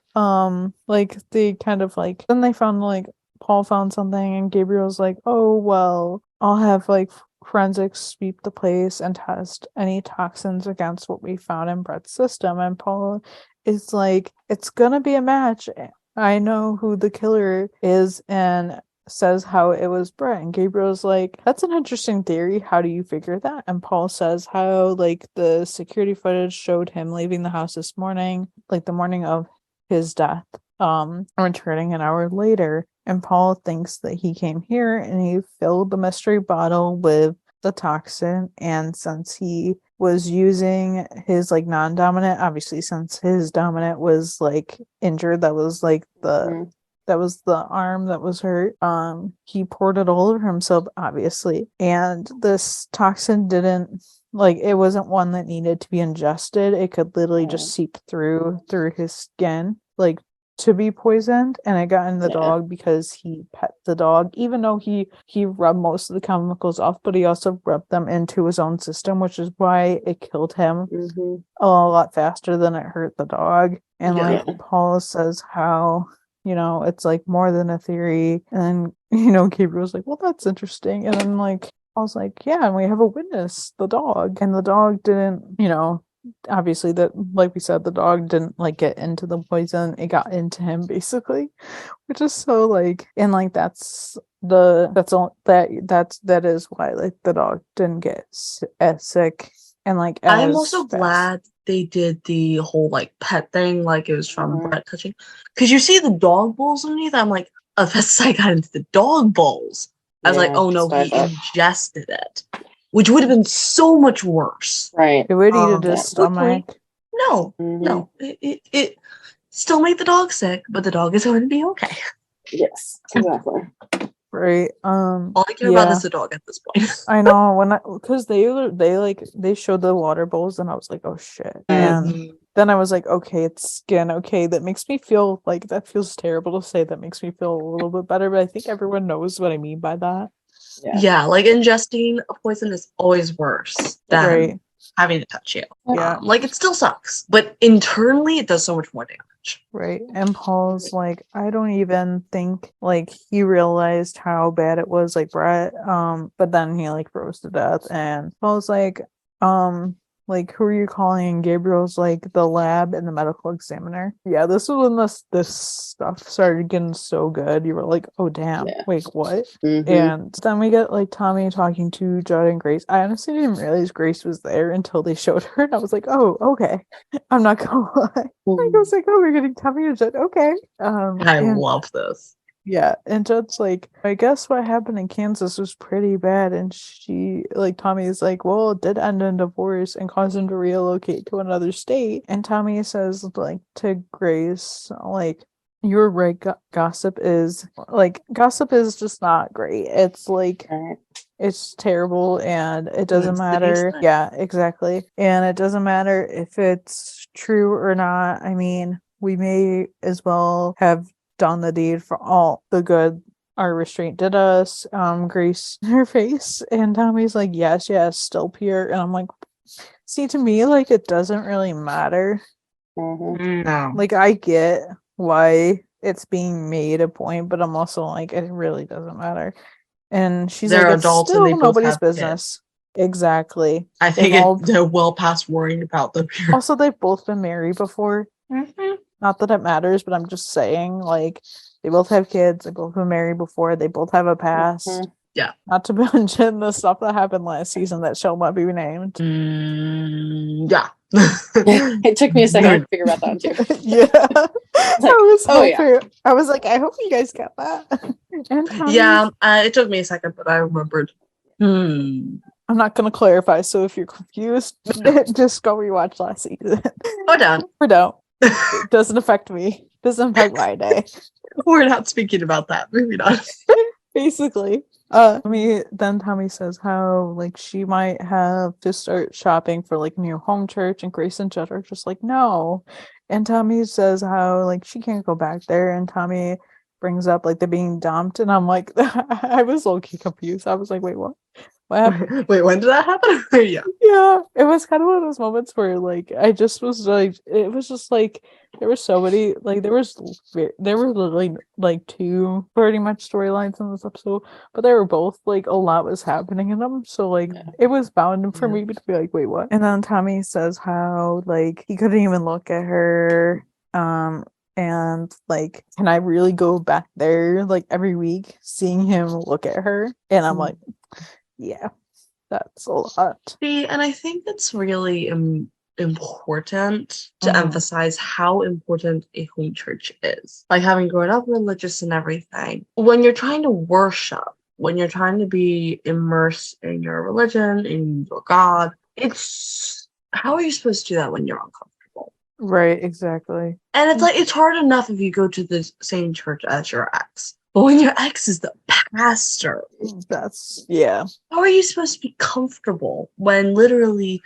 like they kind of like, then they found like Paul found something, and Gabriel's like, oh well, I'll have like forensics sweep the place and test any toxins against what we found in Brett's system. And Paul is like, it's gonna be a match. I know who the killer is, and says how it was Brett. And Gabriel's like, that's an interesting theory. How do you figure that? And Paul says how like the security footage showed him leaving the house this morning, like the morning of his death, returning an hour later. And Paul thinks that he came here and he filled the mystery bottle with the toxin. And since he was using his like non-dominant, obviously since his dominant was like injured, that was like that was the arm that was hurt, he poured it all over himself, obviously. And this toxin didn't, like, it wasn't one that needed to be ingested. It could literally just seep through his skin, like, to be poisoned. And it got in the dog because he pet the dog, even though he rubbed most of the chemicals off, but he also rubbed them into his own system, which is why it killed him a lot faster than it hurt the dog. And like Paul says how you know, it's like more than a theory. And then, Gabriel was like, well, that's interesting. And then like I was like, yeah, and we have a witness, the dog. And the dog didn't, obviously that, like we said, the dog didn't like get into the poison. It got into him basically, which is so like, and like that is why like the dog didn't get as sick and like I'm as also fast. glad they did the whole like pet thing, like it was from Brett touching, because you see the dog bowls underneath. I'm like, oh, that's I got into the dog bowls. I was like, oh no, he ingested it, which would have been so much worse. Right. It would eat at his stomach. No, no, it still made the dog sick, but the dog is going to be okay. Yes, exactly. Right. All I care about is the dog at this point. I know because they showed the water bowls and I was like, oh shit. And then I was like, okay, it's skin. Okay, that makes me feel like, that feels terrible to say. That makes me feel a little bit better, but I think everyone knows what I mean by that. Yeah, like ingesting a poison is always worse than having to touch you. Yeah. Like it still sucks, but internally it does so much more damage. Right. And Paul's like, I don't even think like he realized how bad it was, like Brett. But then he like froze to death, and Paul's like, who are you calling? And Gabriel's like, the lab and the medical examiner. Yeah, this was when this stuff started getting so good. You were like, oh damn, wait, what? And then we get like Tommy talking to Judd and Grace. I honestly didn't realize Grace was there until they showed her, and I was like, oh, okay. I'm not gonna lie. I was like, oh, we're getting Tommy and Judd. Okay. I love this. Yeah, and Judd's like, I guess what happened in Kansas was pretty bad, and Tommy's like, well, it did end in divorce and cause him to relocate to another state. And Tommy says, like, to Grace, like, you're right, gossip is just not great. It's like, it's terrible, and it doesn't matter. Yeah, exactly. And it doesn't matter if it's true or not. I mean, we may as well have done the deed for all the good our restraint did us. Grace in her face, and Tommy's like, yes, still pure. And I'm like, see, to me, like, it doesn't really matter. No. Like, I get why it's being made a point, but I'm also like, it really doesn't matter. And she's they're like, adults it's still and they nobody's business. Kids. Exactly. I think they're well past worrying about the pure. Also, they've both been married before. Not that it matters, but I'm just saying, like, they both have kids. They both been married before. They both have a past. Yeah. Not to mention the stuff that happened last season that shall not be named. Yeah. It took me a second to figure out that one too. Yeah. Like, I was like, I hope you guys got that. Yeah, it took me a second, but I remembered. I'm not going to clarify, so if you're confused, just go rewatch last season. Or don't. Or don't. It doesn't affect me. Doesn't affect my day. We're not speaking about that. Maybe not. Basically. Then Tommy says how, like, she might have to start shopping for, like, new home church, and Grace and Judd are just like, no. And Tommy says how, like, she can't go back there, and Tommy brings up, like, the being dumped, and I'm like, I was low-key confused. I was like, wait, what? What happened? Wait, when did that happen? Yeah. Yeah, it was kind of one of those moments where, like, I just was like, it was just like, there were so many, like, there were literally like two pretty much storylines in this episode, but they were both like, a lot was happening in them, so like, it was bound for me to be like, wait, what? And then Tommy says how, like, he couldn't even look at her, and like, can I really go back there like every week seeing him look at her? And I'm like, yeah, that's a lot. See, and I think it's really important to emphasize how important a home church is. Like, having grown up religious and everything, when you're trying to worship, when you're trying to be immersed in your religion, in your God, it's, how are you supposed to do that when you're uncomfortable? Right, exactly. And it's like, it's hard enough if you go to the same church as your ex. But when your ex is the pastor, that's, yeah. How are you supposed to be comfortable when literally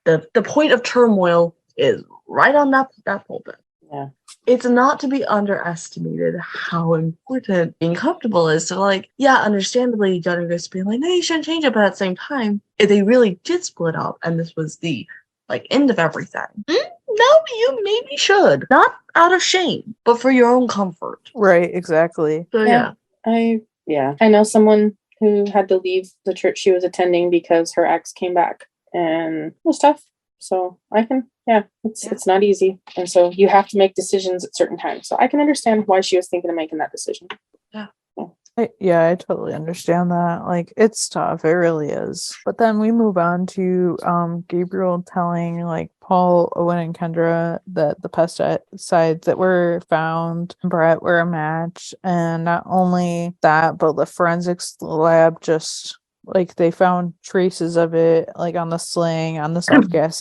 the point of turmoil is right on that pulpit? Yeah. It's not to be underestimated how important being comfortable is. So, like, yeah, understandably, John and Grace being like, no, you shouldn't change it. But at the same time, if they really did split up, and this was the like, end of everything. No, you maybe should. Not out of shame, but for your own comfort. Right, exactly. So, Yeah. I know someone who had to leave the church she was attending because her ex came back, and it was tough. So it's not easy. And so you have to make decisions at certain times. So I can understand why she was thinking of making that decision. I totally understand that. Like, it's tough. It really is. But then we move on to Gabriel telling like Paul, Owen, and Kendra that the pesticides that were found in Brett were a match. And not only that, but the forensics lab just like they found traces of it like on the sling, on the self gas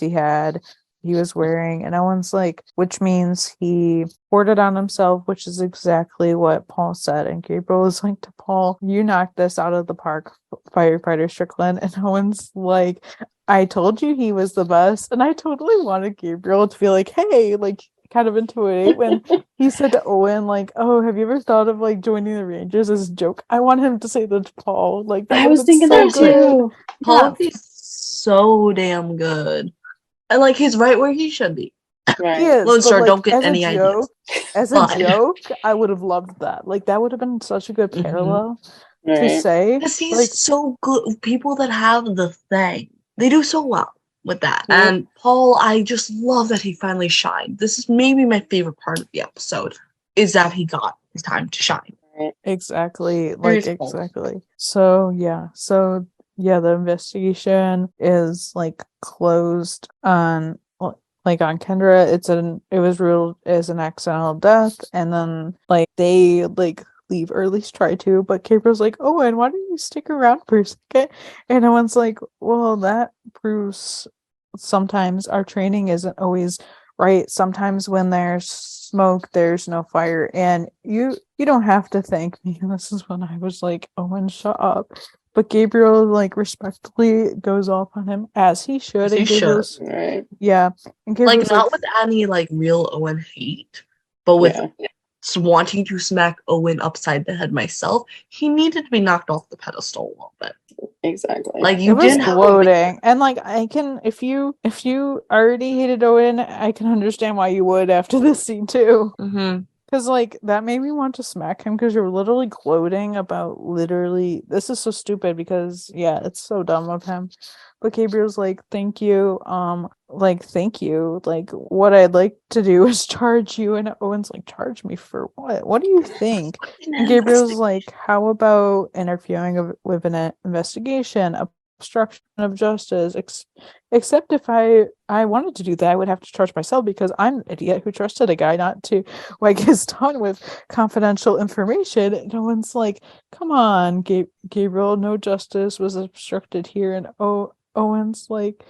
he was wearing, and Owen's like, which means he poured it on himself, which is exactly what Paul said. And Gabriel was like to Paul, you knocked this out of the park, firefighter Strickland. And Owen's like, I told you he was the best. And I totally wanted Gabriel to be like, hey, like kind of intuitive when he said to Owen, like, oh, have you ever thought of like joining the Rangers as a joke? I want him to say that to Paul. Like, that I was thinking so that good. too. Paul would be so damn good. And like he's right where he should be. Right. He is, Lone but, Star, like, don't get as a any ideas. As a But- joke, I would have loved that. Like, that would have been such a good parallel to Right. say. Because he's Like, so good. People that have the thing, they do so well with that. Yeah. And Paul, I just love that he finally shined. This is maybe my favorite part of the episode, is that he got his time to shine. exactly. There's Like, Paul. exactly. So, yeah, the investigation is like closed on like on Kendra. It was ruled as an accidental death, and then like they like leave, or at least try to, but Gabriel's like, oh, and why don't you stick around for a second? And Owen's like, well, that proves sometimes our training isn't always right. Sometimes when there's smoke, there's no fire, and you don't have to thank me. And this is when I was like, Owen, shut up. But Gabriel like respectfully goes off on him, as he should. As he And Gabriel's Right. yeah, and Like, Gabriel's not with any like real Owen hate, but with Yeah. wanting to smack Owen upside the head myself. He needed to be knocked off the pedestal a little bit. Exactly. Like, it you was didn't have a gloating, and like I can, if you already hated Owen, I can understand why you would after this scene too. Mm-hmm. Because, like, that made me want to smack him, because you're literally gloating about this is so stupid, because, yeah, it's so dumb of him. But Gabriel's like, thank you. Thank you. Like, what I'd like to do is charge you. And Owen's like, charge me for what? What do you think? And Gabriel's like, how about interfering with an investigation, obstruction of justice, except if I wanted to do that, I would have to charge myself, because I'm an idiot who trusted a guy not to wag his tongue with confidential information. And no one's like, come on, Gabriel, no justice was obstructed here. And Owen's like,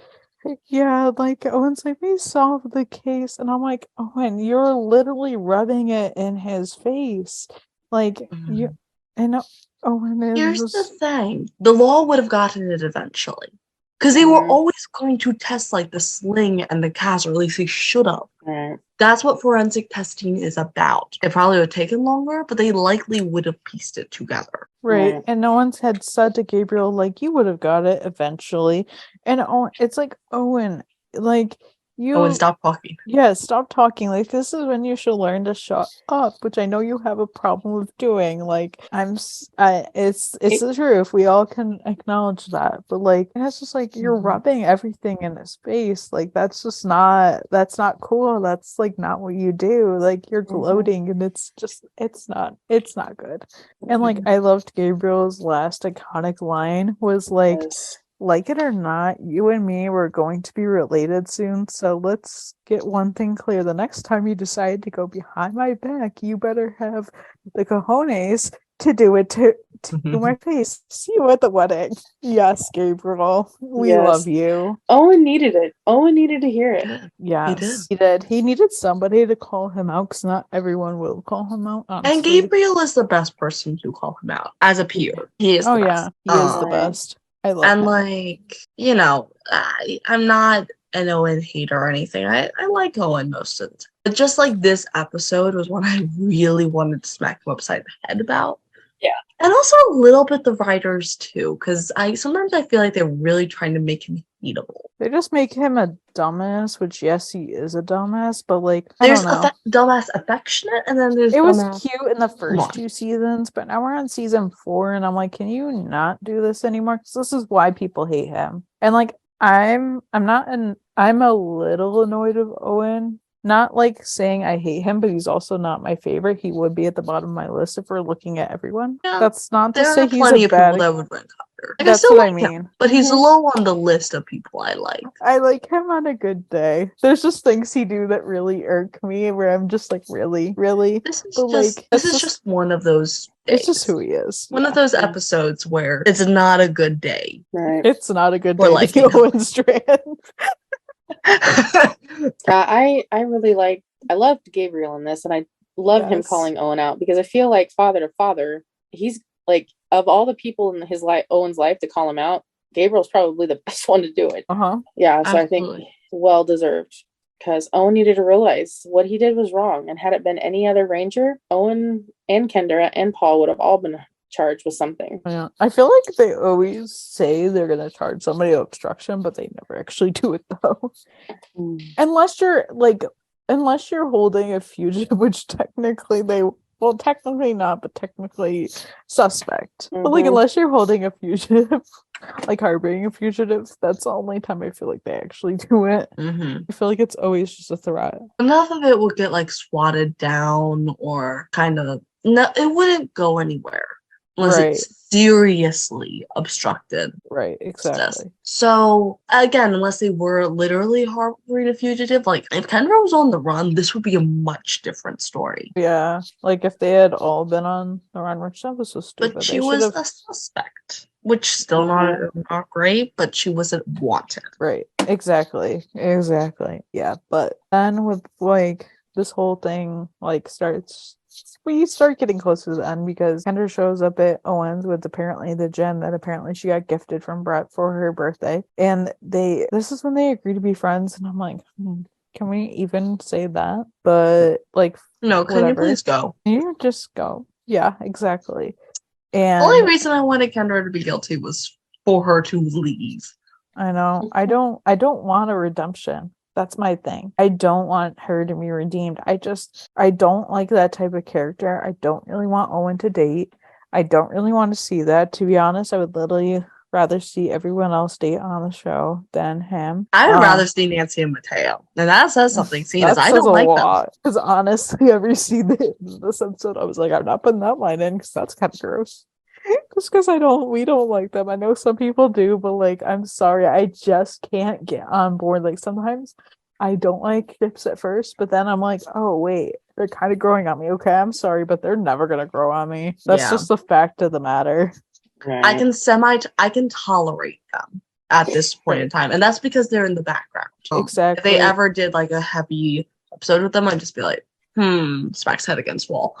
yeah, like Owen's like, we solved the case. And I'm like, Owen, you're literally rubbing it in his face. Like, you, and Owen is Here's the just, thing. The law would have gotten it eventually. Because they were always going to test like the sling and the cast, or at least they should have. Right. That's what forensic testing is about. It probably would have taken longer, but they likely would have pieced it together. right. Right. And no one's had said to Gabriel, like, you would have got it eventually. And it's like, Owen, like, you. Oh, and stop talking. Yeah, stop talking. Like, this is when you should learn to shut up, which I know you have a problem with doing. Like, it's the truth. We all can acknowledge that. But like, it's just like you're rubbing everything in his face. Like, that's not cool. That's like not what you do. Like, you're gloating, and it's not good. And like, I loved Gabriel's last iconic line was like, Yes. like it or not, you and me were going to be related soon, so let's get one thing clear. The next time you decide to go behind my back, you better have the cojones to do it to my face. See you at the wedding. Yes, Gabriel. We Yes. love you. Owen needed it. Owen needed to hear it. Yes, he did. He needed somebody to call him out, because not everyone will call him out, honestly. And Gabriel is the best person to call him out as a peer. He is the best. He is the best. I love and him. like, you know, I'm not an Owen hater or anything. I like Owen most of the time. But just like this episode was one I really wanted to smack him upside the head about. Yeah. And also a little bit the writers too, because sometimes I feel like they're really trying to make him eatable. They just make him a dumbass, which yes, he is a dumbass, but like There's I don't know. dumbass affectionate, and then there's It was dumbass. cute in the first on. 2 seasons, but now we're on season 4, and I'm like, can you not do this anymore? Because this is why people hate him. And like, I'm a little annoyed of Owen. Not like saying I hate him, but he's also not my favorite. He would be at the bottom of my list if we're looking at everyone. Yeah, That's not to There say are he's plenty a of bad. people that would rank higher. Like, That's still what I like him, mean. but he's Mhm. low on the list of people I like. I like him on a good day. There's just things he do that really irk me, where I'm just like, really. This is But, just like, this it's is just one of those It's just days. who he is. One of Yeah. those episodes where it's not a good day. Right. It's not a good Or day like to it. Owen Strand. I really like. I loved Gabriel in this, and I love him Yes. calling Owen out because I feel like father to father, he's like of all the people in his life, Owen's life to call him out. Gabriel's probably the best one to do it. Uh-huh. Yeah, so I think Absolutely. well deserved because Owen needed to realize what he did was wrong, and had it been any other ranger, Owen and Kendra and Paul would have all been charged with something. Yeah. I feel like they always say they're gonna charge somebody of obstruction, but they never actually do it though. Unless you're holding a fugitive, which technically technically not, but technically suspect. But like Mhm. unless you're holding a fugitive, like harboring a fugitive, that's the only time I feel like they actually do it. Mhm. I feel like it's always just a threat. Enough of it would get like swatted down or kind of no, it wouldn't go anywhere unless Right. it's seriously obstructed. Right, exactly. So again, unless they were literally harboring a fugitive, like if Kendra was on the run, this would be a much different story. Yeah. Like if they had all been on the run, which that was so stupid. But They she was should've- a suspect, which still not great, but she wasn't wanted. Right. Exactly. Yeah. But then with like this whole thing we start getting close to the end because Kendra shows up at Owens with apparently the gem that apparently she got gifted from Brett for her birthday. And this is when they agree to be friends, and I'm like, can we even say that? But like No, can you whatever. please go? Can you just go? Yeah, exactly. The And only reason I wanted Kendra to be guilty was for her to leave. I know. I don't want a redemption. That's my thing. I don't want her to be redeemed. I don't like that type of character. I don't really want Owen to date. I don't really want to see that. To be honest, I would literally rather see everyone else date on the show than him. I would rather see Nancy and Mateo. And that says something, seeing as I don't like them. Because honestly, every scene this episode, I was like, I'm not putting that line in because that's kind of gross. Just because we don't like them. I know some people do, but like, I'm sorry, I just can't get on board. Like sometimes I don't like ships at first, but then I'm like, oh wait, they're kind of growing on me. Okay, I'm sorry, but they're never gonna grow on me. That's Yeah. just the fact of the matter. I can tolerate them at this point in time. And that's because they're in the background. Exactly. If they ever did like a heavy episode with them, I'd just be like, smacks head against wall.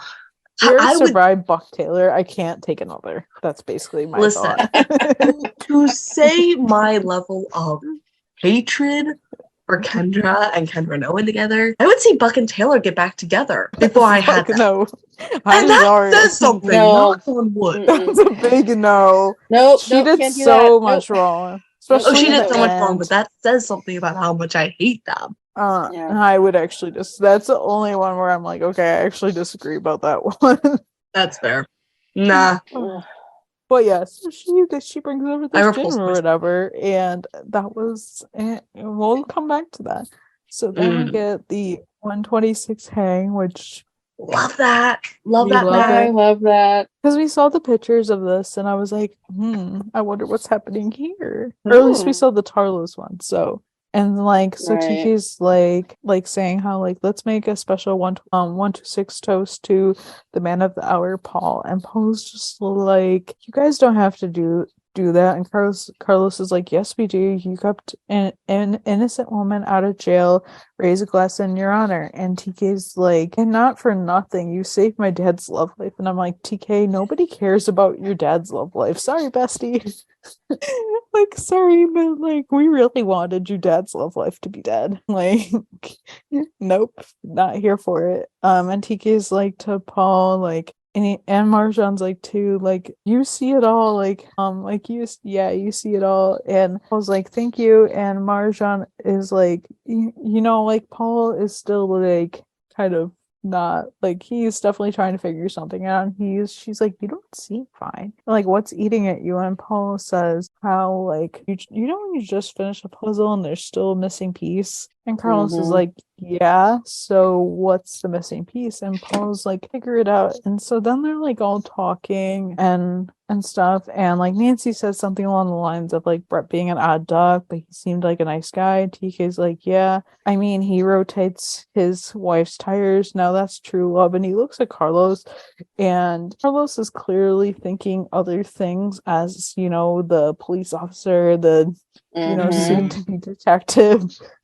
I survived Buck Taylor. I can't take another. That's basically my thought. to say my level of hatred for Kendra and Kendra and Owen together, I would see Buck and Taylor get back together before I had that. No. And that says something. No. Knock on wood. That's a big no. Nope. She did can't do so that. much Nope. wrong. Oh, Especially she did at so the much wrong, end. but that says something about how much I hate them. Yeah. I would actually that's the only one where I'm like, okay, I actually disagree about that one. That's fair. Nah. But yes, she brings over I this repulsed gin or myself. whatever, and that was it. We'll come back to that. So then we get the 126 hang, which Love that. Love We that love map. I love that. because we saw the pictures of this, and I was like, I wonder what's happening here. Or at least we saw the Tarlos one. So. And like, so Right. Tiki's like saying how like let's make a special 126 toast to the man of the hour, Paul. And Paul's just like, you guys don't have to do that. And Carlos is like, yes, we do. You kept an innocent woman out of jail. Raise a glass in your honor. And TK's like, and not for nothing, you saved my dad's love life. And I'm like, TK, nobody cares about your dad's love life. Sorry, bestie. Like, sorry, but like, we really wanted your dad's love life to be dead. Like, nope, not here for it. And TK's like to Paul, like, and Marjan's like too, like, you see it all, like you see it all. And I was like, thank you. And Marjan is like, like Paul is still like kind of not like, he's definitely trying to figure something out. And she's like, you don't seem fine. Like, what's eating at you? And Paul says how like when you just finish a puzzle and there's still a missing piece. And Carlos is like, yeah, so what's the missing piece? And Paul's like, figure it out. And so then they're like all talking and stuff. And like Nancy says something along the lines of like Brett being an odd duck, but he seemed like a nice guy. TK's like, yeah, I mean, he rotates his wife's tires. Now that's true love. And he looks at Carlos, and Carlos is clearly thinking other things as, the police officer, the soon to be detective.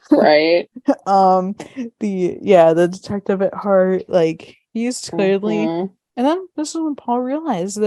Right. The detective at heart, like, he's clearly. And then this is when Paul realizes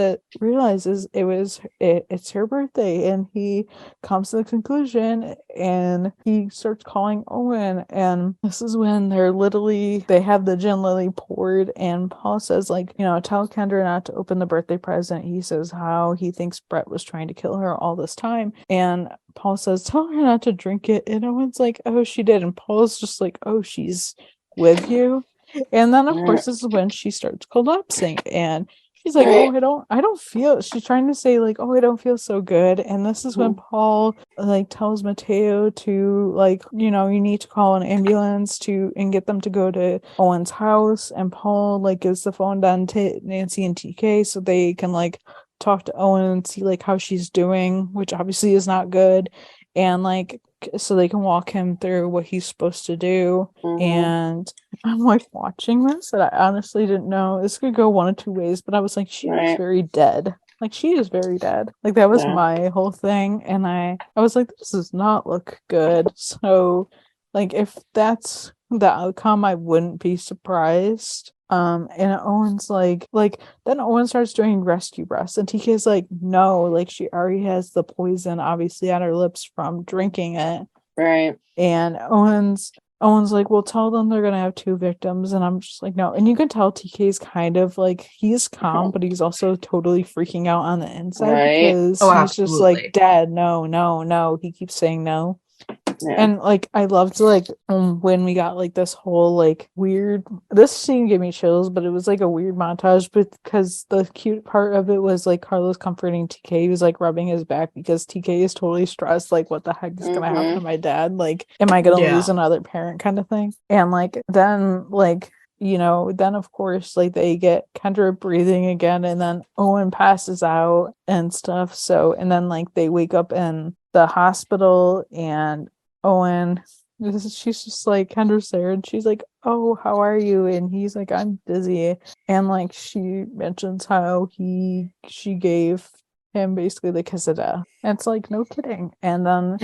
it's her birthday, and he comes to the conclusion, and he starts calling Owen. And this is when they have the gin lily poured, and Paul says, like, tell Kendra not to open the birthday present. He says how he thinks Brett was trying to kill her all this time, and Paul says, tell her not to drink it. And Owen's like, oh, she did. And Paul's just like, oh, she's with you. And then of course this is when she starts collapsing, and she's like, oh, I don't feel, she's trying to say like, oh, I don't feel so good. And this is when Paul like tells Mateo to like, you need to call an ambulance and get them to go to Owen's house. And Paul like gives the phone down to Nancy and TK so they can like talk to Owen and see like how she's doing, which obviously is not good. And like, so they can walk him through what he's supposed to do. And I'm like watching this, and I honestly didn't know this could go one of two ways, but I was like, she is very dead. Like, she is very dead. Like, that was my whole thing. And I was like, this does not look good. So like, if that's the outcome, I wouldn't be surprised. And Owen's like then Owen starts doing rescue breaths, and TK's like, no, like, she already has the poison obviously on her lips from drinking it. Right. And Owen's like, well, tell them they're gonna have 2 victims. And I'm just like, no. And you can tell TK's kind of like, he's calm, but he's also totally freaking out on the inside, because he's just like, Dad, no. He keeps saying no. And like, I loved like when we got like this whole like weird, this scene gave me chills, but it was like a weird montage, because the cute part of it was like Carlos comforting TK. He was like rubbing his back because TK is totally stressed, like, what the heck is gonna happen to my dad, like, am I gonna lose another parent, kind of thing. And like, then like, then of course like they get Kendra breathing again, and then Owen passes out and stuff. So, and then like they wake up in the hospital, and Owen, she's just like, Kendra's there, and she's like, oh, how are you? And he's like, I'm dizzy. And like, she mentions how she gave him basically the kiss of death. And it's like, no kidding. And then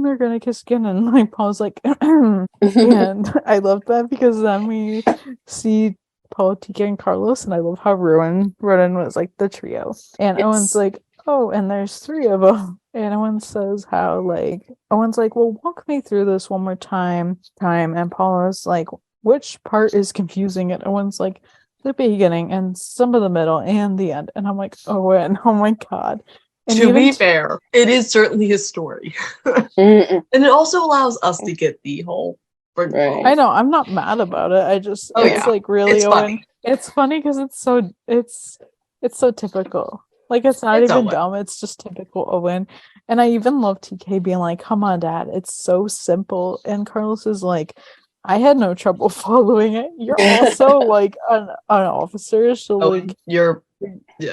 they're gonna kiss again, and like Paul's like and I love that, because then we see Paul, TK, and Carlos, and I love how Ronan was like the trio. And Owen's like, oh, and there's 3 of them. And Owen says how like, Owen's like, well, walk me through this one more time. And Paula's like, which part is confusing? And Owen's like, the beginning and some of the middle and the end. And I'm like, Owen, oh my God. And to be fair, it is certainly his story. And it also allows us to get the whole I know, I'm not mad about it. I just like, really, it's Owen. Funny. It's funny because it's so typical. Like, it's not even dumb, it's just typical Owen. And I even love TK being like, come on, Dad, it's so simple. And Carlos is like, I had no trouble following it. You're also like an officer, so Owen, like, you're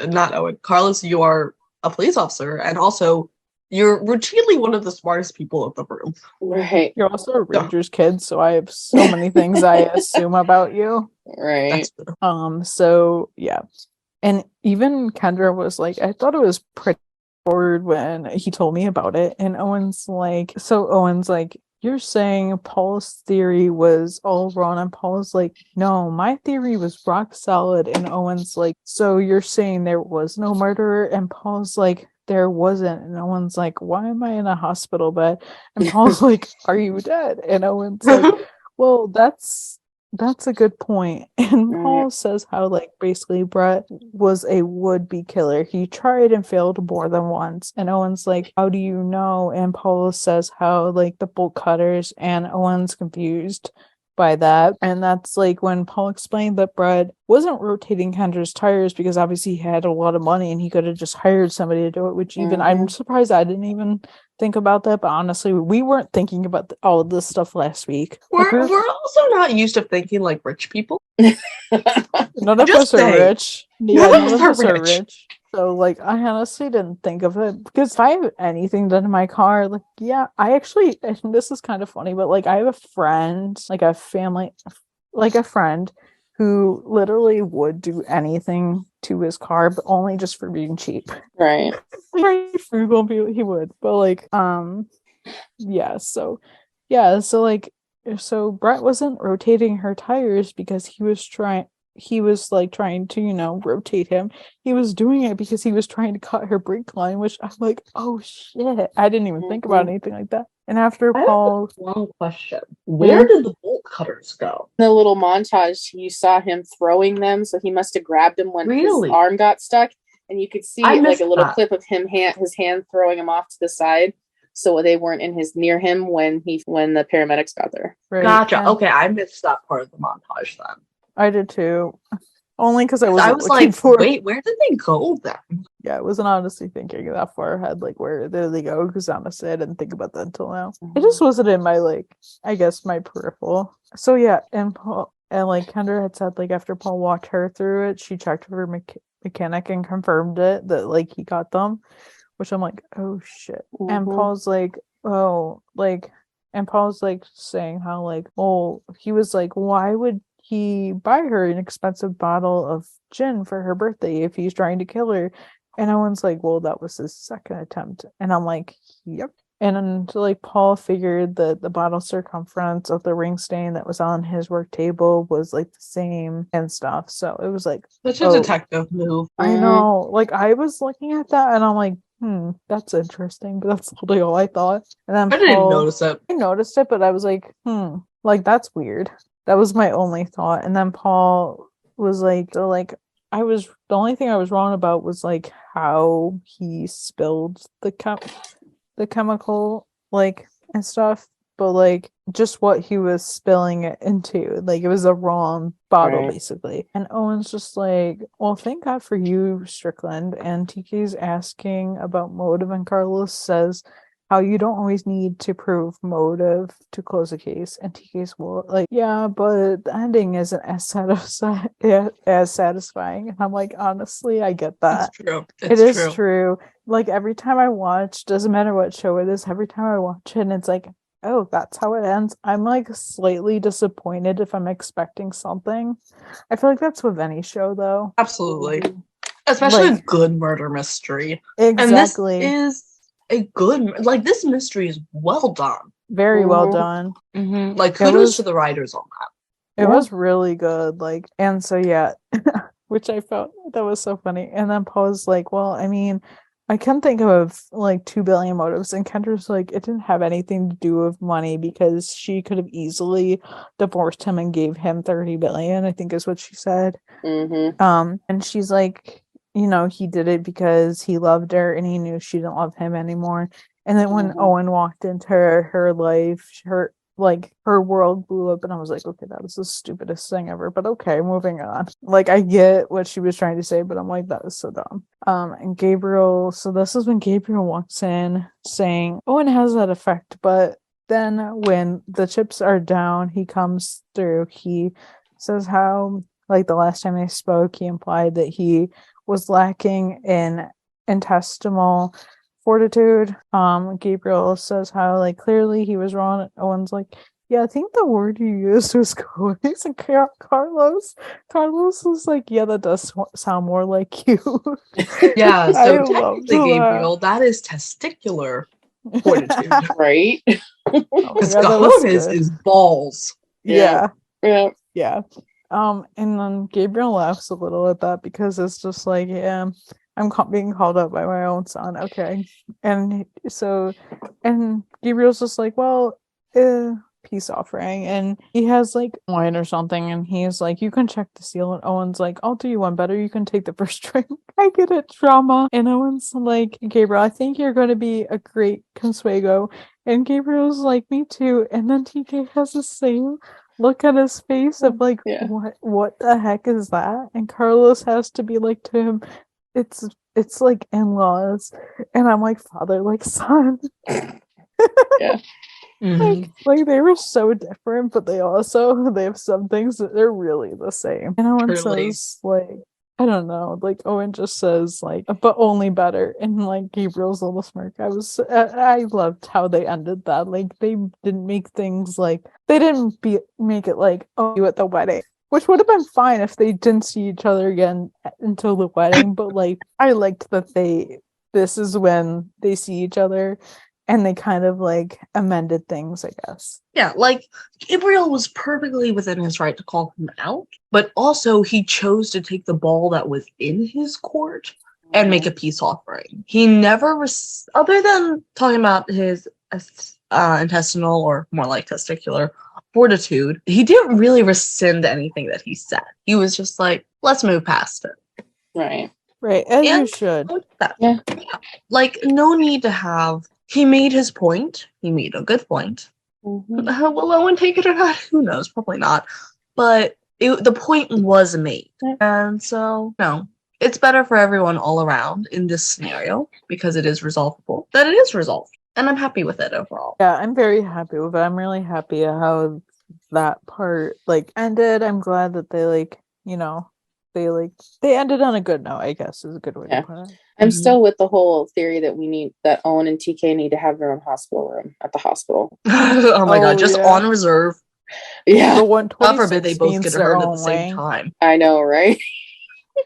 not Owen. Carlos, you are a police officer, and also you're routinely one of the smartest people in the room. Right. You're also a Rangers kid, so I have so many things I assume about you. Right. So yeah. And even Kendra was like, I thought it was pretty forward when he told me about it. And Owen's like, you're saying Paul's theory was all wrong. And Paul's like, no, my theory was rock solid. And Owen's like, so you're saying there was no murderer? And Paul's like, there wasn't. And Owen's like, why am I in a hospital bed? And Paul's like, are you dead? And Owen's like, well, that's that's a good point. And Mm. Paul says how, like, basically Brett was a would-be killer. He tried and failed more than once. And Owen's like, how do you know? And Paul says how, like, the bolt cutters, and Owen's confused by that. And that's like when Paul explained that Brett wasn't rotating Kendra's tires because obviously he had a lot of money and he could have just hired somebody to do it, which even I'm surprised I didn't even think about that. But honestly, we weren't thinking about all of this stuff last week. Like, We're also not used to thinking like rich people. none of Just us are saying. rich. Yeah, None none of of us us are are rich. rich. So, like, I honestly didn't think of it because if I have anything done in my car, like, yeah, I actually, and this is kind of funny, but like, I have a friend, like a family, like a friend who literally would do anything to his car, but only just for being cheap. Right. Very frugal, he would, but like, yeah, so like, so Brett wasn't rotating her tires because he was like trying to, rotate him. He was doing it because he was trying to cut her brake line, which I'm like, oh shit, I didn't even think about anything like that. And after I have Paul, one question: where did the bolt cutters go? In the little montage, you saw him throwing them, so he must have grabbed them when Really? his arm got stuck, and you could see I like missed a little that. clip of his hand throwing them off to the side, so they weren't near him when the paramedics got there. right, Gotcha. and Okay, I missed that part of the montage then. I did too. Only because I I wasn't was looking like, for. wait, where did they go then? Yeah, I wasn't honestly thinking that far ahead, like where did they go? Because honestly, I didn't think about that until now. It just wasn't in my, like, I guess, my peripheral. So yeah, and Paul and like Kendra had said, like, after Paul walked her through it, she checked with her mechanic and confirmed it that like he got them, which I'm like, oh shit. And Paul's like, oh, like, and Paul's like saying how like, oh, he was like, why would he buy her an expensive bottle of gin for her birthday if he's trying to kill her? And Owen's like, well, that was his second attempt. And I'm like, yep. And like Paul figured that the bottle circumference of the ring stain that was on his work table was like the same and stuff. So it was like, Such a detective move. I know. Like, I was looking at that and I'm like, that's interesting, but that's literally all I thought. And then I didn't notice it. I noticed it, but I was like, like, that's weird. That was my only thought. And then Paul was like, so like, the only thing I was wrong about was like how he spilled the chemical, like, and stuff, but like just what he was spilling it into, like it was a wrong bottle, Right. basically. And Owen's just like, well, thank God for you, Strickland. And TK's asking about motive, and Carlos says how you don't always need to prove motive to close a case. And TK's, well, like, yeah, but the ending isn't as satisfying. And I'm like, honestly, I get that. It's true. It is true. Like, every time I watch, doesn't matter what show it is, every time I watch it and it's like, oh, that's how it ends, I'm like slightly disappointed if I'm expecting something. I feel like that's with any show, though. Absolutely. Especially Like, a good murder mystery. exactly. And this is a good, like, this mystery is well done. Very well done. Like, kudos to the writers on that. It was really good. Like, and so yeah, which I felt that was so funny. And then Paul's like, well, I mean, I can think of like 2 billion motives. And Kendra's like, it didn't have anything to do with money because she could have easily divorced him and gave him 30 billion, I think is what she said. And she's like, he did it because he loved her and he knew she didn't love him anymore. And then when Owen walked into her life, her world blew up, and I was like, okay, that was the stupidest thing ever, but okay, moving on. Like, I get what she was trying to say, but I'm like, that was so dumb. And Gabriel, so this is when Gabriel walks in saying Owen has that effect, but then when the chips are down, he comes through. He says how, like, the last time they spoke, he implied that he was lacking in intestinal fortitude. Gabriel says how, like, clearly he was wrong. Owen's like, yeah, I think the word you used was cojones. And Carlos was like, yeah, that does sound more like you. Yeah, I so loved technically, that. Gabriel, that is testicular fortitude. Right? Because yeah, that was cojones good. is balls. Yeah. Yeah. And then Gabriel laughs a little at that because it's just like, yeah, I'm being called out by my own son. Okay. And so, and Gabriel's just like, well, peace offering, and he has like wine or something, and he's like, you can check the seal, and Owen's like, I'll do you one better, you can take the first drink. I get it, drama. And Owen's like, Gabriel, I think you're going to be a great Consuego. And Gabriel's like, me too. And then TK has the same look on his face of like, Yeah. what the heck is that? And Carlos has to be like to him, it's like in-laws. And I'm like, father, like son. Yeah. Like they were so different, but they have some things that they're really the same. And Owen Truly. says like, I don't know, like Owen just says like, but only better. And like Gabriel's little smirk, I loved how they ended that. Like they didn't make things like, they didn't make it like, oh, you at the wedding, which would have been fine if they didn't see each other again until the wedding. But like I liked that this is when they see each other. And they kind of like amended things, I guess. Yeah, like Gabriel was perfectly within his right to call him out, but also he chose to take the ball that was in his court and make a peace offering. He never, other than talking about his intestinal or more like testicular fortitude, he didn't really rescind anything that he said. He was just like, let's move past it. Right. Right, as you And should. Yeah. Like, no need to have. He made his point. He made a good point. Mhm. Will Owen take it or not? Who knows? Probably not. But the point was made. Yeah. And so, no. It's better for everyone all around in this scenario because it is resolvable. That it is resolved. And I'm happy with it overall. Yeah, I'm very happy with it. I'm really happy at how that part like ended. I'm glad that they like, they ended on a good note, I guess is a good way Yeah. to put it. I'm Mhm. still with the whole theory that Owen and TK need to have their own hospital room at the hospital. Oh my god, just yeah. on reserve. Yeah. The 126 God forbid they both means get their hurt at the own same way. time. I know, right?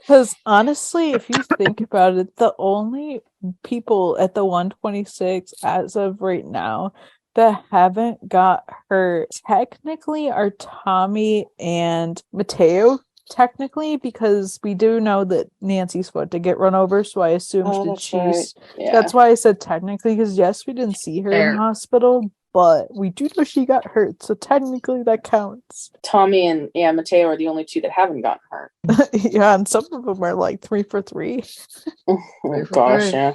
Because honestly, if you think about it, the only people at the 126 as of right now that haven't got hurt technically are Tommy and Mateo. Technically, because we do know that Nancy's foot did get run over, so I assumed that That's right. Yeah. That's why I said technically, because yes, we didn't see her in Fair. the hospital, but we do know she got hurt, so technically that counts. Tommy and Mateo are the only two that haven't gotten hurt. Yeah, and some of them are like 3 for 3. Oh Three for gosh, three. yeah.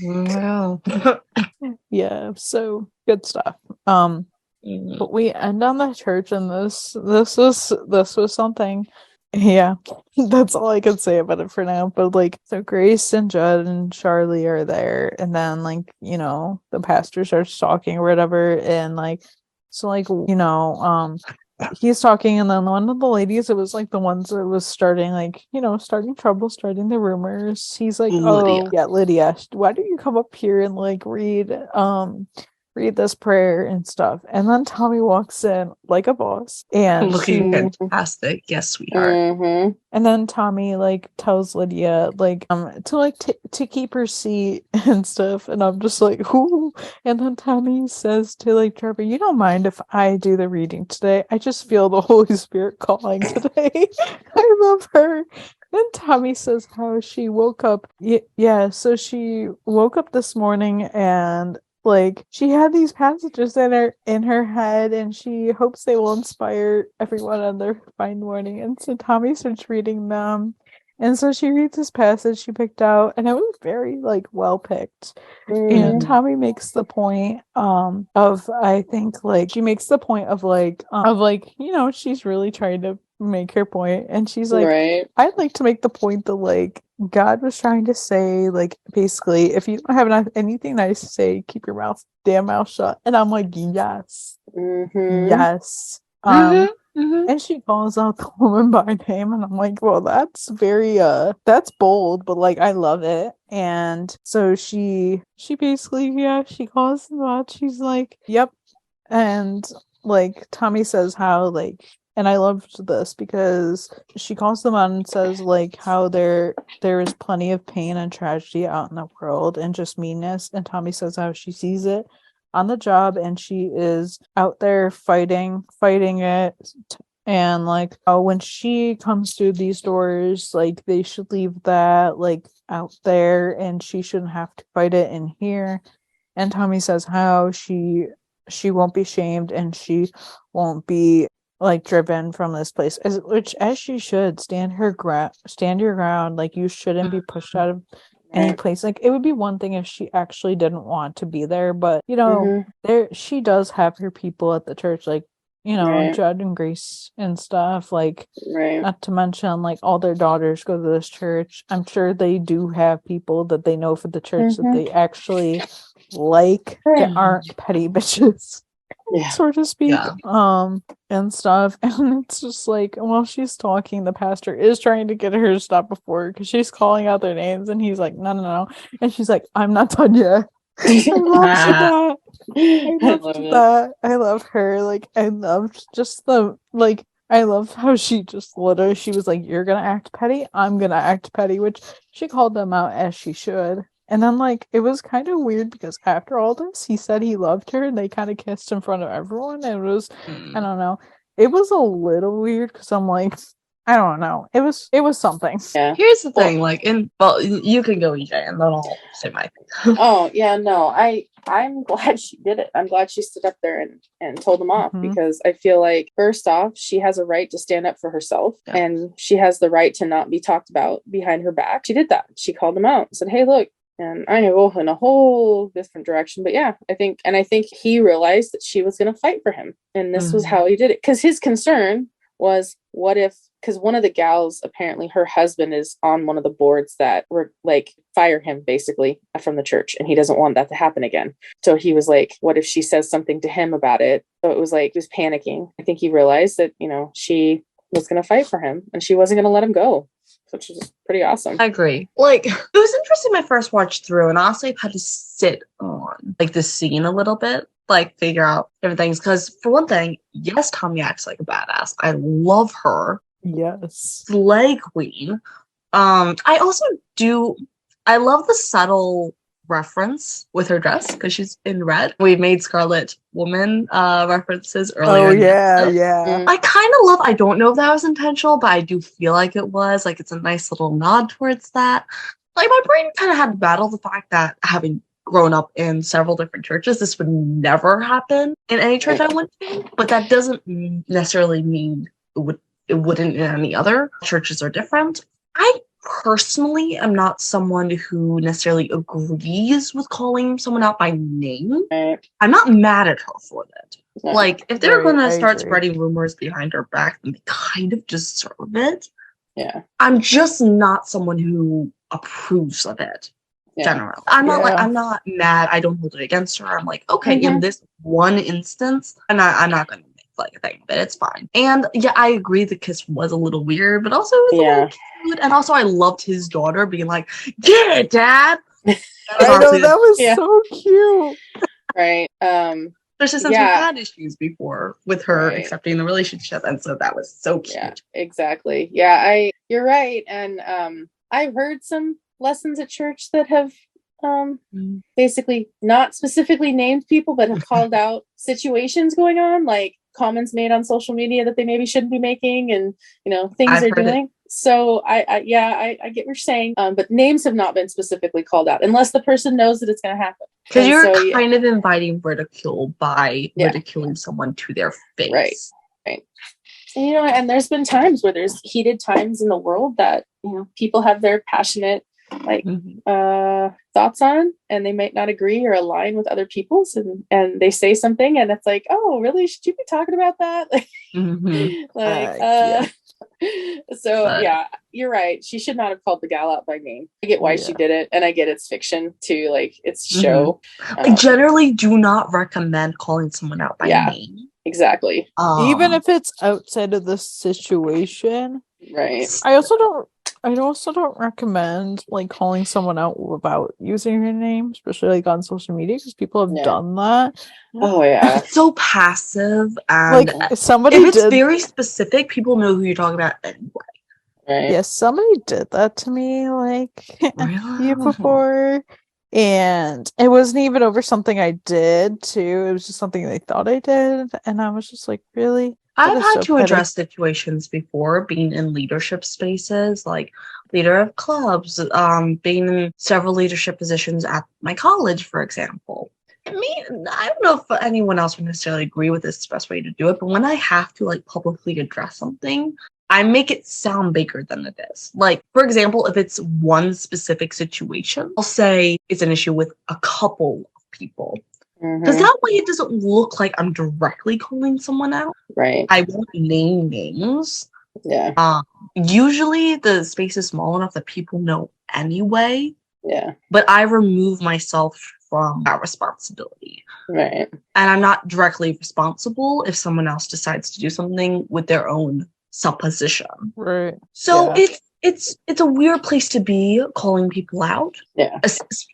Wow. Yeah, so good stuff. But we end on the church, and this was something. Yeah, that's all I can say about it for now. But like, so Grace and Judd and Charlie are there, and then like, the pastor starts talking or whatever, and like, so like, he's talking, and then one of the ladies, it was like the ones that was starting like, starting trouble, starting the rumors. He's like, Lydia. oh yeah, Lydia, why don't you come up here and like read this prayer and stuff. And then Tommy walks in like a boss, and Looking she fantastic. Yes, sweetheart. Mm-hmm. and then Tommy like tells Lydia like to like to keep her seat and stuff, and I'm just like, who? And then Tommy says to like Trevor, you don't mind if I do the reading today? I just feel the Holy Spirit calling today. I love her. Then Tommy says how she woke up. Yeah, so she woke up this morning and like she had these passages in her head, and she hopes they will inspire everyone on their fine morning. And so Tommy starts reading them, and so she reads this passage she picked out, and it was very like well picked. And Tommy makes the point of, I think like she makes the point of like she's really trying to make her point, and she's like, Right. I'd like to make the point that like God was trying to say, like, basically, if you don't have anything nice to say, keep your damn mouth shut. And I'm like, yes, Mm-hmm. yes. And she calls out the woman by name, and I'm like, well, that's very that's bold, but like I love it. And so she basically, she calls them out. She's like, yep. And like Tommy says how like, and I loved this because she calls them out and says like how there is plenty of pain and tragedy out in the world and just meanness. And Tommy says how she sees it on the job, and she is out there fighting it. And like, when she comes through these doors, like they should leave that like out there, and she shouldn't have to fight it in here. And Tommy says how she she won't be shamed and she won't be like driven from this place, which as she should. Stand your ground. Like, you shouldn't be pushed out of any place. Like, it would be one thing if she actually didn't want to be there, but there she does have her people at the church, like, Judd and Grace and stuff, like, not to mention, like, all their daughters go to this church. I'm sure they do have people that they know for the church that they actually like, that aren't petty bitches, so to speak, and stuff. And it's just like, while she's talking, the pastor is trying to get her to stop before, because she's calling out their names, and he's like, no, and she's like, I'm not done yet. I loved that. I love her. Like, I loved just I love how she just literally, she was like, you're gonna act petty, I'm gonna act petty, which she called them out as she should. And then, like, it was kind of weird because after all this, he said he loved her and they kind of kissed in front of everyone. And it was, I don't know, it was a little weird because I'm like, I don't know. It was something. Yeah. Here's the thing, like, you can go, EJ, and then I'll say my thing. Oh yeah, no, I'm glad she did it. I'm glad she stood up there and told them off, because I feel like, first off, she has a right to stand up for herself, and she has the right to not be talked about behind her back. She did that. She called them out and said, hey, look. And I go in a whole different direction, but yeah, I think he realized that she was going to fight for him, and this was how he did it. Because his concern was, what if, because one of the gals, apparently her husband is on one of the boards that were like, fire him basically from the church, and he doesn't want that to happen again. So he was like, what if she says something to him about it? So it was like, he was panicking. I think he realized that, she was going to fight for him and she wasn't going to let him go, which is pretty awesome. I agree. Like, it was interesting my first watch through, and honestly, I've had to sit on like the scene a little bit, like figure out different things. Because for one thing, yes, Tommy acts like a badass. I love her. Yes. Slay queen. I also do. I love the subtle reference with her dress because she's in red. We made Scarlet Woman references earlier. Oh yeah. I kind of love. I don't know if that was intentional, but I do feel like it was. Like, it's a nice little nod towards that. Like, my brain kind of had to battle the fact that, having grown up in several different churches, this would never happen in any church I went to. But that doesn't necessarily mean it wouldn't in any other. Churches are different. I personally am not someone who necessarily agrees with calling someone out by name. I'm not mad at her for that. No. Like, if they're going to start spreading rumors behind her back, then they kind of deserve it. Yeah. I'm just not someone who approves of it. Generally, I'm not mad. I don't hold it against her. I'm like, okay, in this one instance, I'm not going to make like a thing of it. It's fine. And yeah, I agree the kiss was a little weird, but also it was a little cute. And also, I loved his daughter being like, "Get it, Dad." I know, that was so cute. Right. Especially since we had issues before with her accepting the relationship, and so that was so cute. Yeah, exactly. Yeah, you're right. And I've heard some lessons at church that have basically not specifically named people, but have called out situations going on, like comments made on social media that they maybe shouldn't be making, and things they're doing. So I get what you're saying, but names have not been specifically called out unless the person knows that it's going to happen. Because you're kind of inviting ridicule by ridiculing someone to their face, right. And, and there's been times where there's heated times in the world that people have their passionate thoughts on, and they might not agree or align with other people's, and they say something, and it's like, oh, really? Should you be talking about that? You're right. She should not have called the gal out by name. I get why she did it, and I get it's fiction too. Like, it's show. I generally do not recommend calling someone out by name. Exactly. Even if it's outside of the situation. Right. I also don't recommend like calling someone out without using your name, especially like on social media, because people have done that. Oh yeah, it's so passive. And like, if it's very specific, people know who you're talking about anyway. Right. Yeah, somebody did that to me like a year before, and it wasn't even over something I did too. It was just something they thought I did, and I was just like, really? I've had to address situations before, being in leadership spaces, like leader of clubs, being in several leadership positions at my college, for example. mean, I don't know if anyone else would necessarily agree with this is the best way to do it, but when I have to like publicly address something, I make it sound bigger than it is. Like, for example, if it's one specific situation, I'll say it's an issue with a couple of people. Because that way it doesn't look like I'm directly calling someone out. Right. I won't name names. Yeah. Usually the space is small enough that people know anyway. Yeah. But I remove myself from that responsibility. Right. And I'm not directly responsible if someone else decides to do something with their own supposition. Right. So it's a weird place to be, calling people out. Yeah.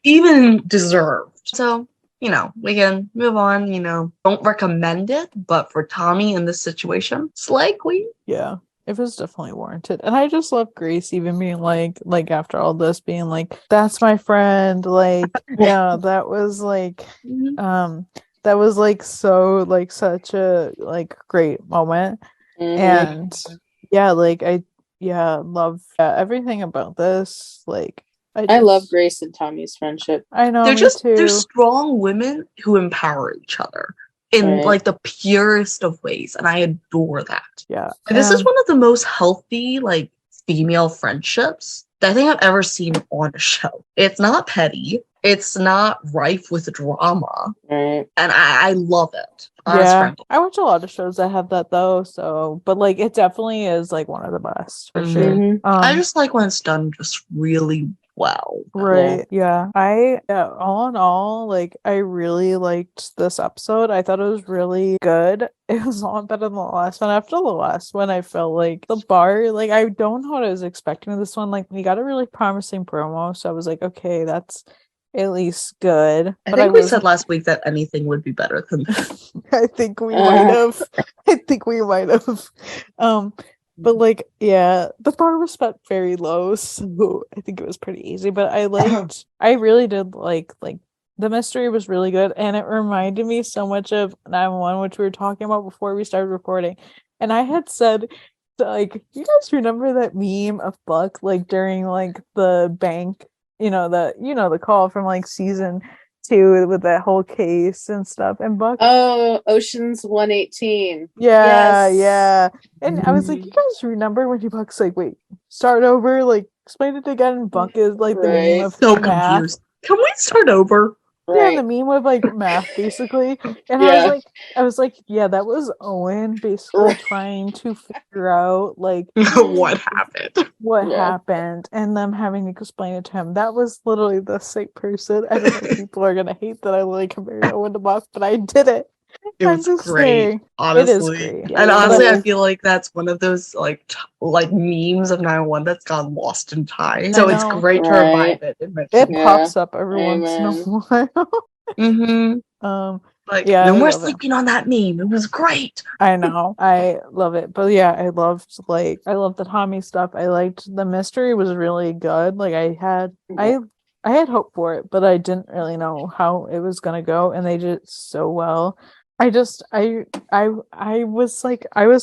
Even deserved. So, you know, we can move on, you know. Don't recommend it, but for Tommy in this situation, it's likely. Yeah. It was definitely warranted. And I just love Grace even being like after all this being like, that's my friend. Like, yeah, that was like that was like so like such a like great moment. And yeah, like I love everything about this. Like I love Grace and Tommy's friendship. I know they're strong women who empower each other in like the purest of ways, and I adore that. Yeah. This is one of the most healthy like female friendships that I think I've ever seen on a show. It's not petty, it's not rife with drama, and I love it. Yeah, I watch a lot of shows that have that though, so but like it definitely is like one of the best for sure. I just like when it's done just really well. Right. Yeah. All in all, like I really liked this episode. I thought it was really good. It was a lot better than the last one. After the last one, I felt like the bar, like I don't know what I was expecting with this one. Like we got a really promising promo, so I was like, okay, that's at least good. I think we said last week that anything would be better than this. I think we might have. But like, yeah, the bar was set very low, so I think it was pretty easy. But I really did like the mystery was really good, and it reminded me so much of 911, which we were talking about before we started recording. And I had said, like, you guys remember that meme of Buck, like during like the bank, the call from like season 2 with that whole case and stuff, and Buck. Oh, Ocean's 118. Yeah, yeah. And I was like, you guys remember when Buck's like, wait, start over, like explain it again. And Buck is like the meme of so math. Confused. Can we start over? Yeah, the meme of like math basically. And I was like, yeah, that was Owen basically trying to figure out like what happened and them having to explain it to him. That was literally the same person. I don't know if people are gonna hate that I like compared Owen to Buck, but I did it. It was great, honestly. It is great. Yeah, and honestly, I feel like that's one of those like memes of 911 that's gone lost in time. So it's great to revive it. It pops up every once in a while. No more sleeping on that meme. It was great. I know. I love it. But yeah, I loved the Tommy stuff. I liked the mystery was really good. Like I had hope for it, but I didn't really know how it was gonna go, and they did it so well. I was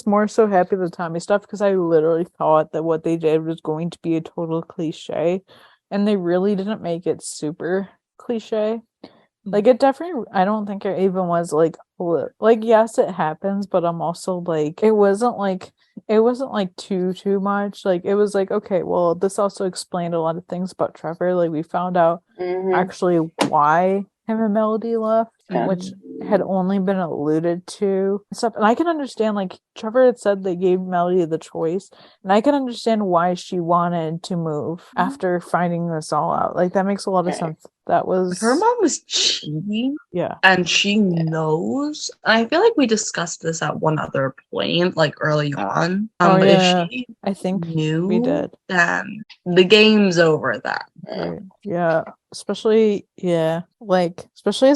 more so happy with the Tommy stuff because I literally thought that what they did was going to be a total cliche, and they really didn't make it super cliche. Like it definitely, I don't think it even was like yes, it happens, but I'm also like it wasn't like too much. Like it was like, okay, well, this also explained a lot of things about Trevor. Like we found out actually why him and Melody left, which had only been alluded to and stuff. And I can understand, like Trevor had said they gave Melody the choice, and I can understand why she wanted to move after finding this all out. Like that makes a lot of sense. That was her mom was cheating. Yeah. And she knows. I feel like we discussed this at one other point, like early on. But if she I think knew, we did, then the game's over that. Right. Yeah. Especially as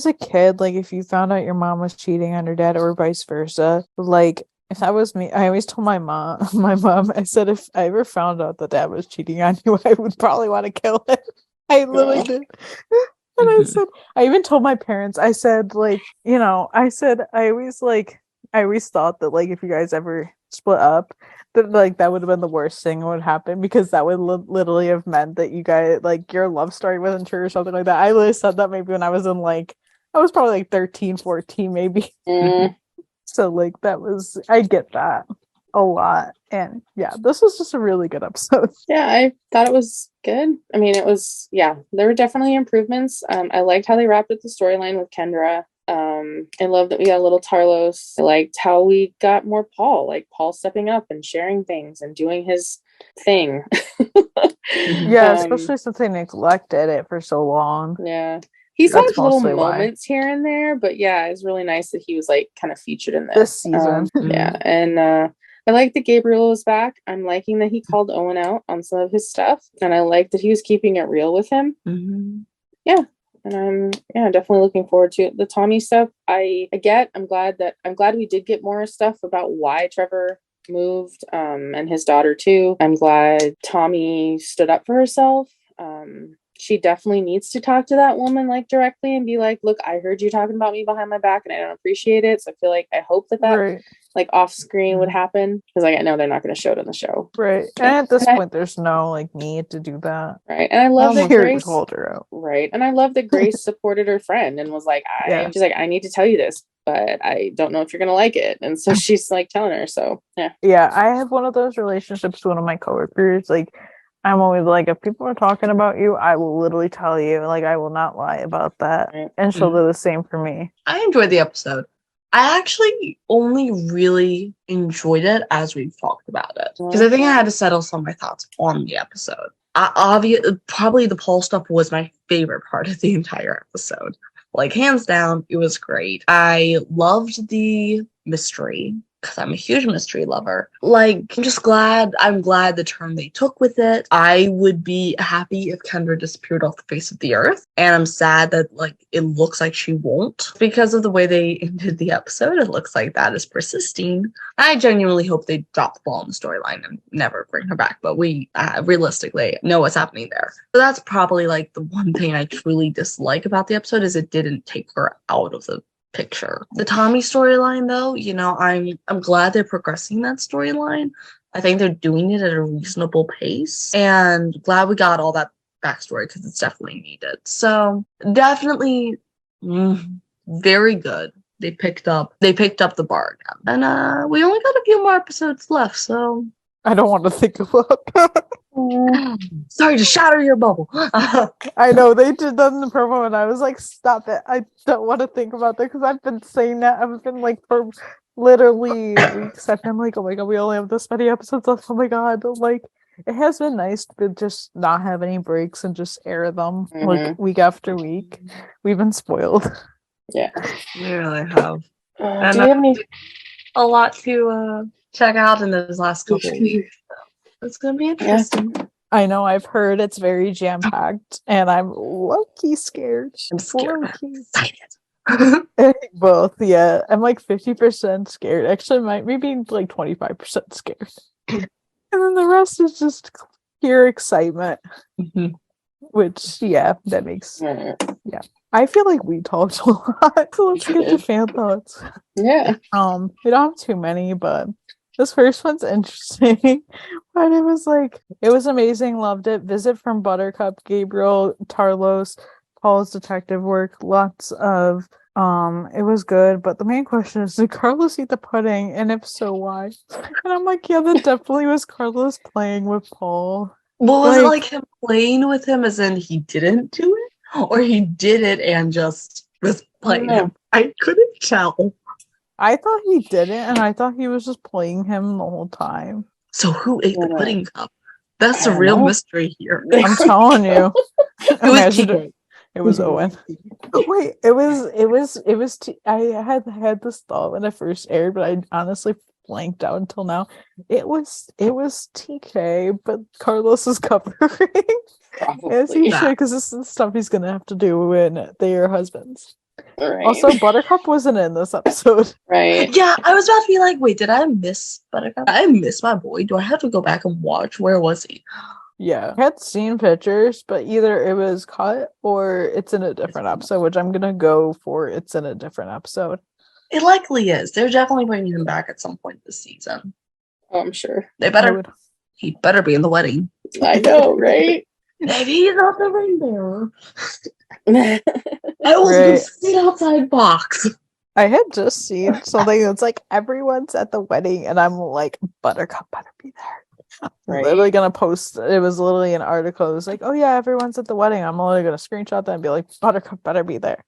a kid, like if you found out your mom was cheating on her dad or vice versa, like if that was me, I always told my mom, I said, if I ever found out that dad was cheating on you, I would probably want to kill him. I literally did. And I said, I even told my parents, I said, like, I always thought that, like, if you guys ever split up, that, like, that would have been the worst thing that would happen, because that would literally have meant that you guys, like, your love story wasn't true or something like that. I literally said that maybe when I was in, like, I was probably like 13, 14 maybe. Mm, So like I get that a lot. And yeah, this was just a really good episode. yeah, I thought it was good. I mean, there were definitely improvements. I liked how they wrapped up the storyline with Kendra. I love that we got a little Tarlos. I liked how we got more Paul, like Paul stepping up and sharing things and doing his thing. Yeah, especially since they neglected it for so long. Yeah. He's That's had little mostly why. moments here and there, but yeah, it's really nice that he was like kind of featured in This season. Yeah, and I like that Gabriel was back. I'm liking that he called Owen out on some of his stuff, and I like that he was keeping it real with him. Yeah, and I'm definitely looking forward to it. The Tommy stuff. I'm glad we did get more stuff about why Trevor moved, and his daughter too. I'm glad Tommy stood up for herself. She definitely needs to talk to that woman like directly and be like, look, I heard you talking about me behind my back and I don't appreciate it. So I feel like I hope that Right. like off screen would happen, because like I know they're not going to show it on the show. Right. And at this point there's no like need to do that. Right. And I love that Carrie Grace called her out. Right. And I love that Grace supported her friend and was like, she's like, I need to tell you this, but I don't know if you're gonna like it. And so she's like telling her. So yeah. Yeah, I have one of those relationships with one of my coworkers. Like, I'm always like, if people are talking about you, I will literally tell you. Like, I will not lie about that. Right. And she'll do the same for me. I enjoyed the episode. I actually only really enjoyed it as we've talked about it, because I think I had to settle some of my thoughts on the episode. Probably the Paul stuff was my favorite part of the entire episode. Like, hands down, it was great. I loved the mystery, because I'm a huge mystery lover. Like, I'm glad the turn they took with it. I would be happy if Kendra disappeared off the face of the earth. And I'm sad that, like, it looks like she won't. Because of the way they ended the episode, it looks like that is persisting. I genuinely hope they drop the ball in the storyline and never bring her back. But we realistically know what's happening there. So that's probably, like, the one thing I truly dislike about the episode, is it didn't take her out of the picture. The Tommy storyline, though, I'm glad they're progressing that storyline. I think they're doing it at a reasonable pace, and glad we got all that backstory, because it's definitely needed. So definitely very good. They picked up the bar again, and we only got a few more episodes left, so I don't want to think about that. Sorry to shatter your bubble. I know they did that in the promo, and I was like, stop it. I don't want to think about that, because I've been saying that. I've been like, for literally weeks, I've been like, oh my god, we only have this many episodes left. Oh my god. Like, it has been nice to just not have any breaks and just air them like week after week. We've been spoiled. Yeah. We really have. Do you have any? A lot to check out in those last couple of weeks. It's gonna be interesting. I know, I've heard it's very jam-packed, and I'm low-key scared. I'm scared. Excited. Both, yeah. I'm like 50% scared. Actually, maybe like 25% scared. And then the rest is just pure excitement. Which, yeah, that makes... Yeah. I feel like we talked a lot. So let's get to fan thoughts. Yeah. We don't have too many, but this first one's interesting. But it was amazing. Loved it. Visit from Buttercup, Gabriel, Tarlos, Paul's detective work. Lots of it was good. But the main question is, did Carlos eat the pudding? And if so, why? And I'm like, yeah, that definitely was Carlos playing with Paul. Well, was it like him playing with him as in he didn't do it? Or he did it and just was playing him? I couldn't tell. I thought he didn't, and I thought he was just playing him the whole time. So who ate the pudding cup? That's the real mystery here. I'm telling you. It was Mm-hmm. Owen. Wait, I had this thought when it first aired, but I honestly blanked out until now. It was TK, but Carlos is covering. As he should, because this is stuff he's gonna have to do when they are husbands. Right. Also, Buttercup wasn't in this episode. Right. Yeah, I was about to be like, wait, did I miss Buttercup? I miss my boy. Do I have to go back and watch? Where was he? Yeah. I had seen pictures, but either it was cut or it's in a different episode, which I'm gonna go for it's in a different episode. It likely is. They're definitely bringing him back at some point this season. Oh, I'm sure. He better be in the wedding. I know, right? Maybe he's not the ring bearer. I was Right. gonna sit outside box. I had just seen something that's like everyone's at the wedding, and I'm like, Buttercup better be there. I'm literally gonna post. It was literally an article. It was like, oh yeah, everyone's at the wedding. I'm literally gonna screenshot that and be like, Buttercup better be there.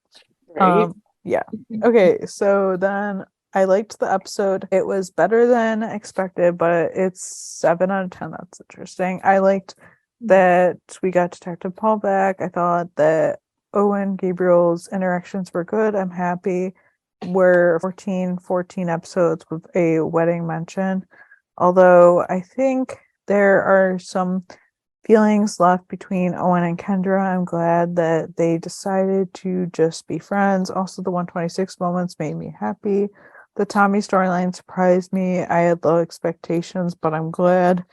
Right. Yeah. Okay, so then I liked the episode. It was better than expected, but it's 7 out of 10. That's interesting. I liked that we got Detective Paul back. I thought that Owen Gabriel's interactions were good. I'm happy. We're 14 episodes with a wedding mention. Although I think there are some feelings left between Owen and Kendra. I'm glad that they decided to just be friends. Also, the 126 moments made me happy. The Tommy storyline surprised me. I had low expectations, but I'm glad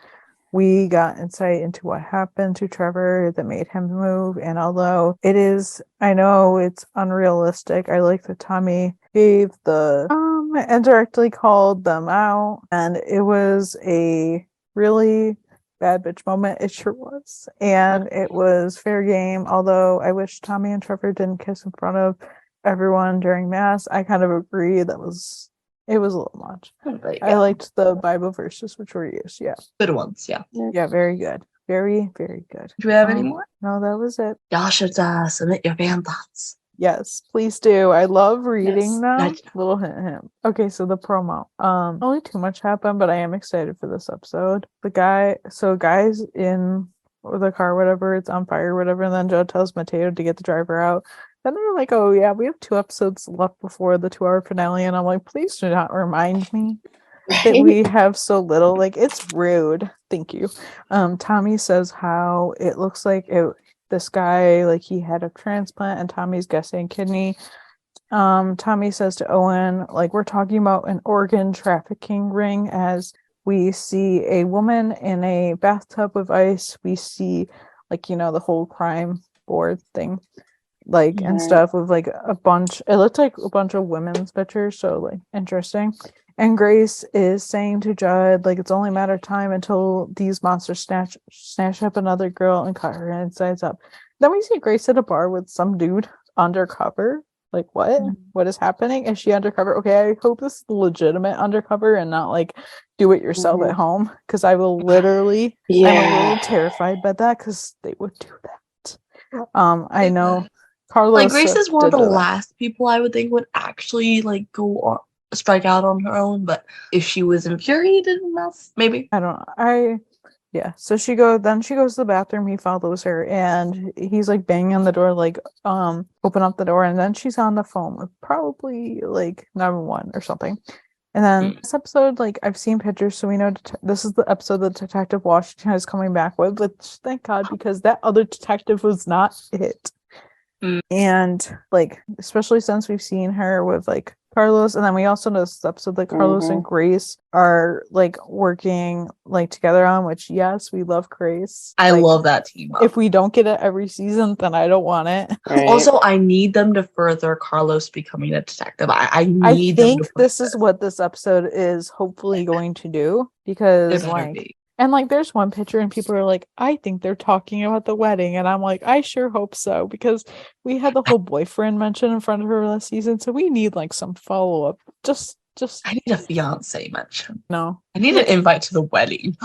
we got insight into what happened to Trevor that made him move. And although I know it's unrealistic, I like that Tommy gave the and directly called them out, and it was a really bad bitch moment. It sure was, and it was fair game. Although I wish Tommy and Trevor didn't kiss in front of everyone during mass. I kind of agree it was a little much. I liked the Bible verses which were used. Yeah, Good ones, yeah. yeah, very good, very very good. Do we have any more? No, that was it. Y'all should submit your fan thoughts. Yes, please do. I love reading Yes. them. Nice. Little hint. Okay, so the promo. Only too much happened, but I am excited for this episode. Guys in the car, whatever, it's on fire, whatever, and then Joe tells Mateo to get the driver out. Then they're like, oh yeah, we have 2 episodes left before the 2-hour finale, and I'm like, please do not remind me that we have so little. Like, it's rude. Thank you. Tommy says how it looks like this guy, like, he had a transplant and Tommy's guessing kidney. Tommy says to Owen, like, we're talking about an organ trafficking ring, as we see a woman in a bathtub with ice. We see, like, the whole crime board thing, like, and stuff with like it looked like a bunch of women's pictures, so like interesting. And Grace is saying to Judd, like, it's only a matter of time until these monsters snatch up another girl and cut her insides up. Then we see Grace at a bar with some dude undercover. Like, what? What is happening? Is she undercover? Okay, I hope this is legitimate undercover and not like do it yourself at home, because I will literally, I'm a little terrified by that, because they would do that. I know Carlos, like, Grace is one of the last people I would think would actually like go on strike out on her own, but if she was infuriated enough, maybe. I don't know. Yeah. So she goes to the bathroom, he follows her, and he's like banging on the door, like, open up the door, and then she's on the phone with probably like 911 or something. And then this episode, like, I've seen pictures, so we know this is the episode that Detective Washington is coming back with, which thank God, because that other detective was not it. And like, especially since we've seen her with like Carlos, and then we also know this episode that Carlos and Grace are like working like together on, which, yes, we love Grace. I like, love that team up. If we don't get it every season, then I don't want it. Right. Also, I need them to further Carlos becoming a detective. I need think them to this is what this episode is hopefully going to do, because like, and like, there's one picture and people are like, I think they're talking about the wedding, and I'm like, I sure hope so, because we had the whole boyfriend mention in front of her last season, so we need like some follow-up. Just I need a fiance mention. No, I need an invite to the wedding.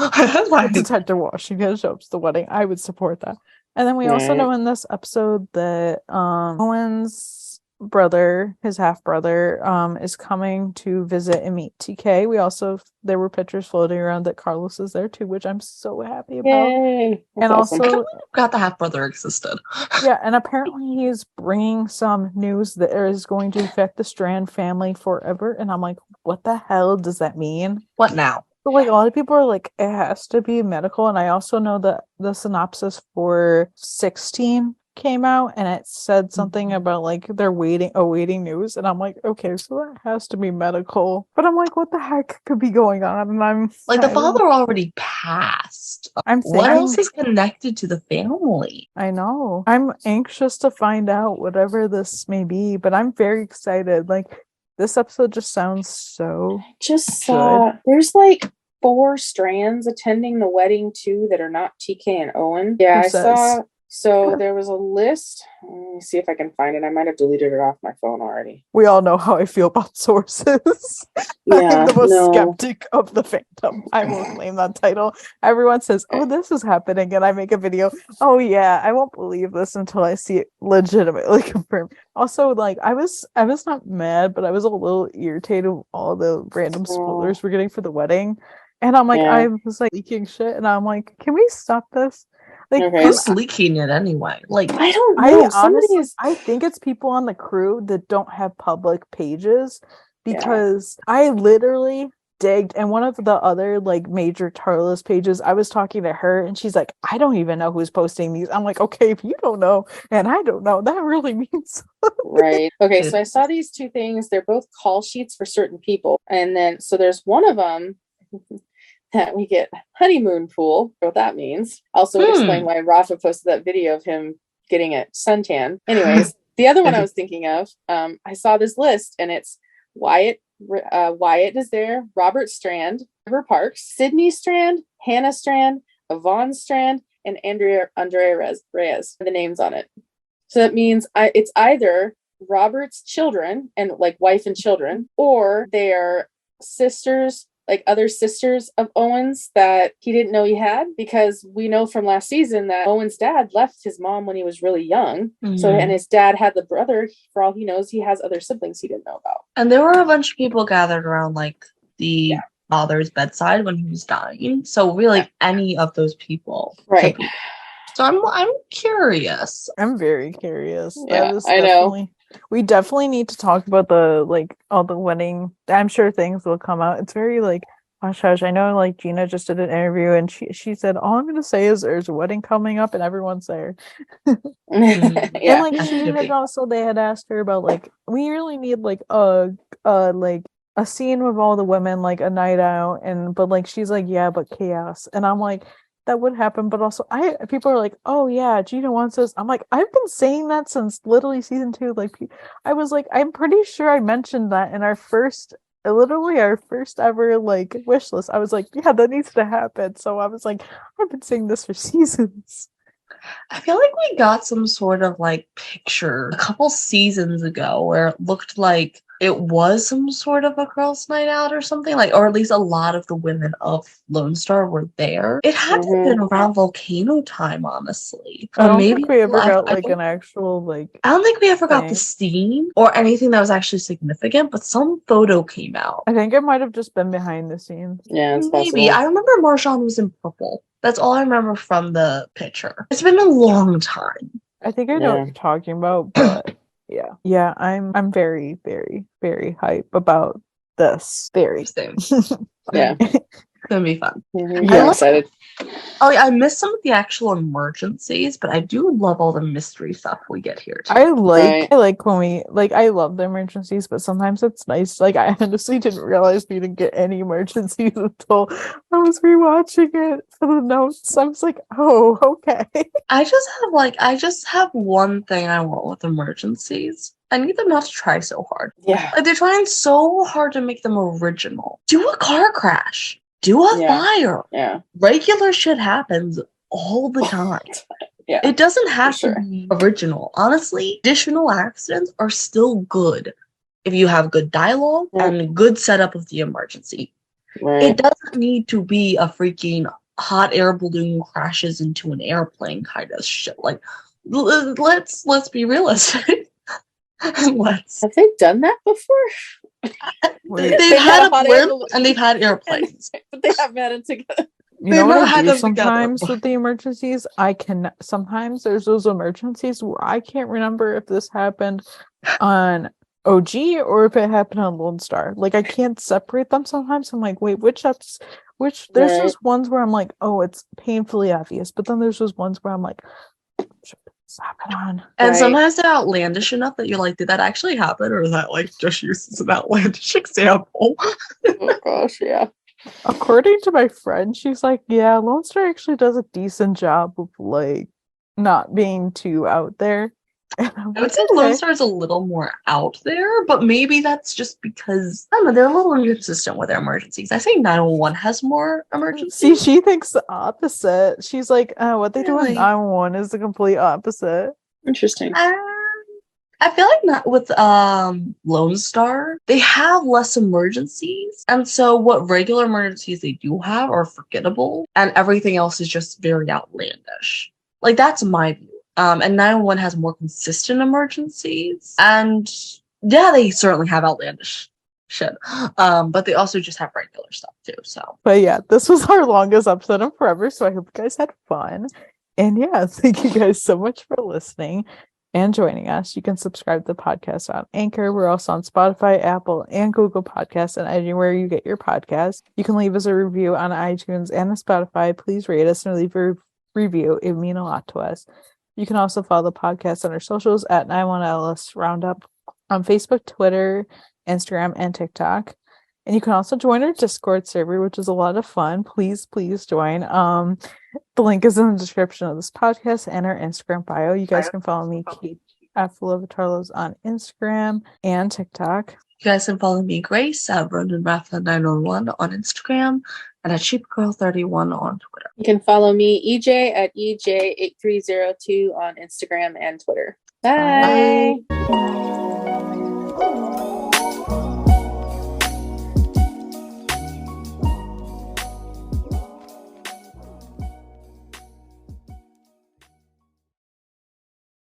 Detective Washington shows up to the wedding. I would support that. And then we also know in this episode that Owen's brother, his half brother, is coming to visit and meet TK. There were pictures floating around that Carlos is there too, which I'm so happy about. Yay. And That's awesome. also Forgot the half brother existed. yeah, and apparently he's bringing some news that is going to affect the Strand family forever, and I'm like, what the hell does that mean? What now? So, like, a lot of people are like, it has to be medical, and I also know that the synopsis for 16 came out, and it said something about like they're awaiting news, and I'm like, okay, so that has to be medical. But I'm like, what the heck could be going on? And I'm like, the father already passed. What else is connected to the family? I know. I'm anxious to find out whatever this may be, but I'm very excited. Like, this episode just sounds so good. There's like 4 strands attending the wedding too that are not TK and Owen. Yeah, I saw So there was a list. Let me see if I can find it. I might have deleted it off my phone already. We all know how I feel about sources. Yeah, I'm the most no. skeptic of the fandom. I will claim that title. Everyone says, "Oh, this is happening," and I make a video. Oh yeah, I won't believe this until I see it legitimately confirmed. Also, like I was not mad, but I was a little irritated with all the random spoilers we're getting for the wedding. And I'm like, Yeah. I was like leaking shit, and I'm like, can we stop this? Like, Okay. Who's leaking it anyway? Like, I don't I know. Somebody honestly, is. I think it's people on the crew that don't have public pages because I literally digged and one of the other like major Tarlos pages, I was talking to her and she's like, I don't even know who's posting these. I'm like, okay, if you don't know and I don't know, that really means Right. Okay, so I saw these two things. They're both call sheets for certain people. And then, so there's one of them that we get honeymoon pool, what that means. Also would explain why Rafa posted that video of him getting a suntan. Anyways, the other one I was thinking of, I saw this list and it's Wyatt is there, Robert Strand, Trevor Parks, Sydney Strand, Hannah Strand, Yvonne Strand, and Andrea Reyes, the names on it. So that means it's either Robert's children and like wife and children, or they are sisters, like other sisters of Owen's that he didn't know he had, because we know from last season that Owen's dad left his mom when he was really young. So, and his dad had the brother. For all he knows, he has other siblings he didn't know about. And there were a bunch of people gathered around like the father's bedside when he was dying. So really, any of those people, right? So I'm curious. I'm very curious. Yeah, That is I definitely, know. we definitely need to talk about the like all the wedding. I'm sure things will come out. It's very like hush hush. I know like Gina just did an interview and she said all I'm gonna say is there's a wedding coming up and everyone's there. Yeah. And like she had also they had asked her about like we really need like a scene with all the women, like a night out, and but like she's like, yeah, but chaos. And I'm like, that would happen, but also people are like, oh yeah, Gina wants us. I'm like, I've been saying that since literally season 2. Like I was like, I'm pretty sure I mentioned that in our first ever like wish list. I was like, yeah, that needs to happen. So I was like, I've been saying this for seasons. I feel like we got some sort of like picture a couple seasons ago where it looked like it was some sort of a girls' night out or something, like, or at least a lot of the women of Lone Star were there. It had to have been around volcano time, honestly. I don't maybe think we ever got like an actual like. I don't think we ever got the scene or anything that was actually significant, but some photo came out. I think it might have just been behind the scenes. Yeah, it's maybe. possible. I remember Marshawn was in purple. That's all I remember from the picture. It's been a long time. I think I know what you're talking about, but yeah, I'm very, very, very hype about this. Very. Yeah. It's gonna be fun. I'm excited. Oh yeah, I missed some of the actual emergencies, but I do love all the mystery stuff we get here too. I like when we like I love the emergencies, but sometimes it's nice. Like I honestly didn't realize we didn't get any emergencies until I was rewatching it for the notes. I was like, oh, okay. I just have one thing I want with emergencies. I need them not to try so hard. Yeah. Like they're trying so hard to make them original. Do a car crash. Do a fire. Yeah. Regular shit happens all the time. Yeah. It doesn't have to be original. Honestly, additional accidents are still good if you have good dialogue and good setup of the emergency. Right. It doesn't need to be a freaking hot air balloon crashes into an airplane kind of shit. Like, let's be realistic. Have they done that before? They've had a blimp and they've had airplanes, but they haven't had it together. You know what I do sometimes with the emergencies? Sometimes there's those emergencies where I can't remember if this happened on OG or if it happened on Lone Star. Like I can't separate them sometimes. I'm like, wait, which there's those ones where I'm like, oh, it's painfully obvious, but then there's those ones where I'm like, on. And sometimes they're outlandish enough that you're like, did that actually happen, or is that like just used as an outlandish example? Oh gosh, yeah. According to my friend, she's like, yeah, Lone Star actually does a decent job of like not being too out there. I would say Lone Star is a little more out there, but maybe that's just because, I don't know, they're a little inconsistent with their emergencies. I say 911 has more See, emergencies. she thinks the opposite. She's like, what they do with Really? 911 is the complete opposite. Interesting. I feel like not with Lone Star, they have less emergencies. And so what regular emergencies they do have are forgettable, and everything else is just very outlandish. Like, that's my view. And 911 has more consistent emergencies. And yeah, they certainly have outlandish shit. But they also just have regular stuff too. So But yeah, this was our longest episode in forever, so I hope you guys had fun. And yeah, thank you guys so much for listening and joining us. You can subscribe to the podcast on Anchor. We're also on Spotify, Apple, and Google Podcasts, and anywhere you get your podcasts. You can leave us a review on iTunes and on Spotify. Please rate us and leave a review. It would mean a lot to us. You can also follow the podcast on our socials at 91LS Roundup on Facebook, Twitter, Instagram, and TikTok. And you can also join our Discord server, which is a lot of fun. Please join. The link is in the description of this podcast and our Instagram bio. You guys can follow me, Kate at Lovatarlos on Instagram and TikTok. you guys can follow me, Grace, at Ronan Rafa 901 on Instagram and at CheapGirl31 on Twitter. You can follow me, EJ, at EJ8302 on Instagram and Twitter. Bye. Bye.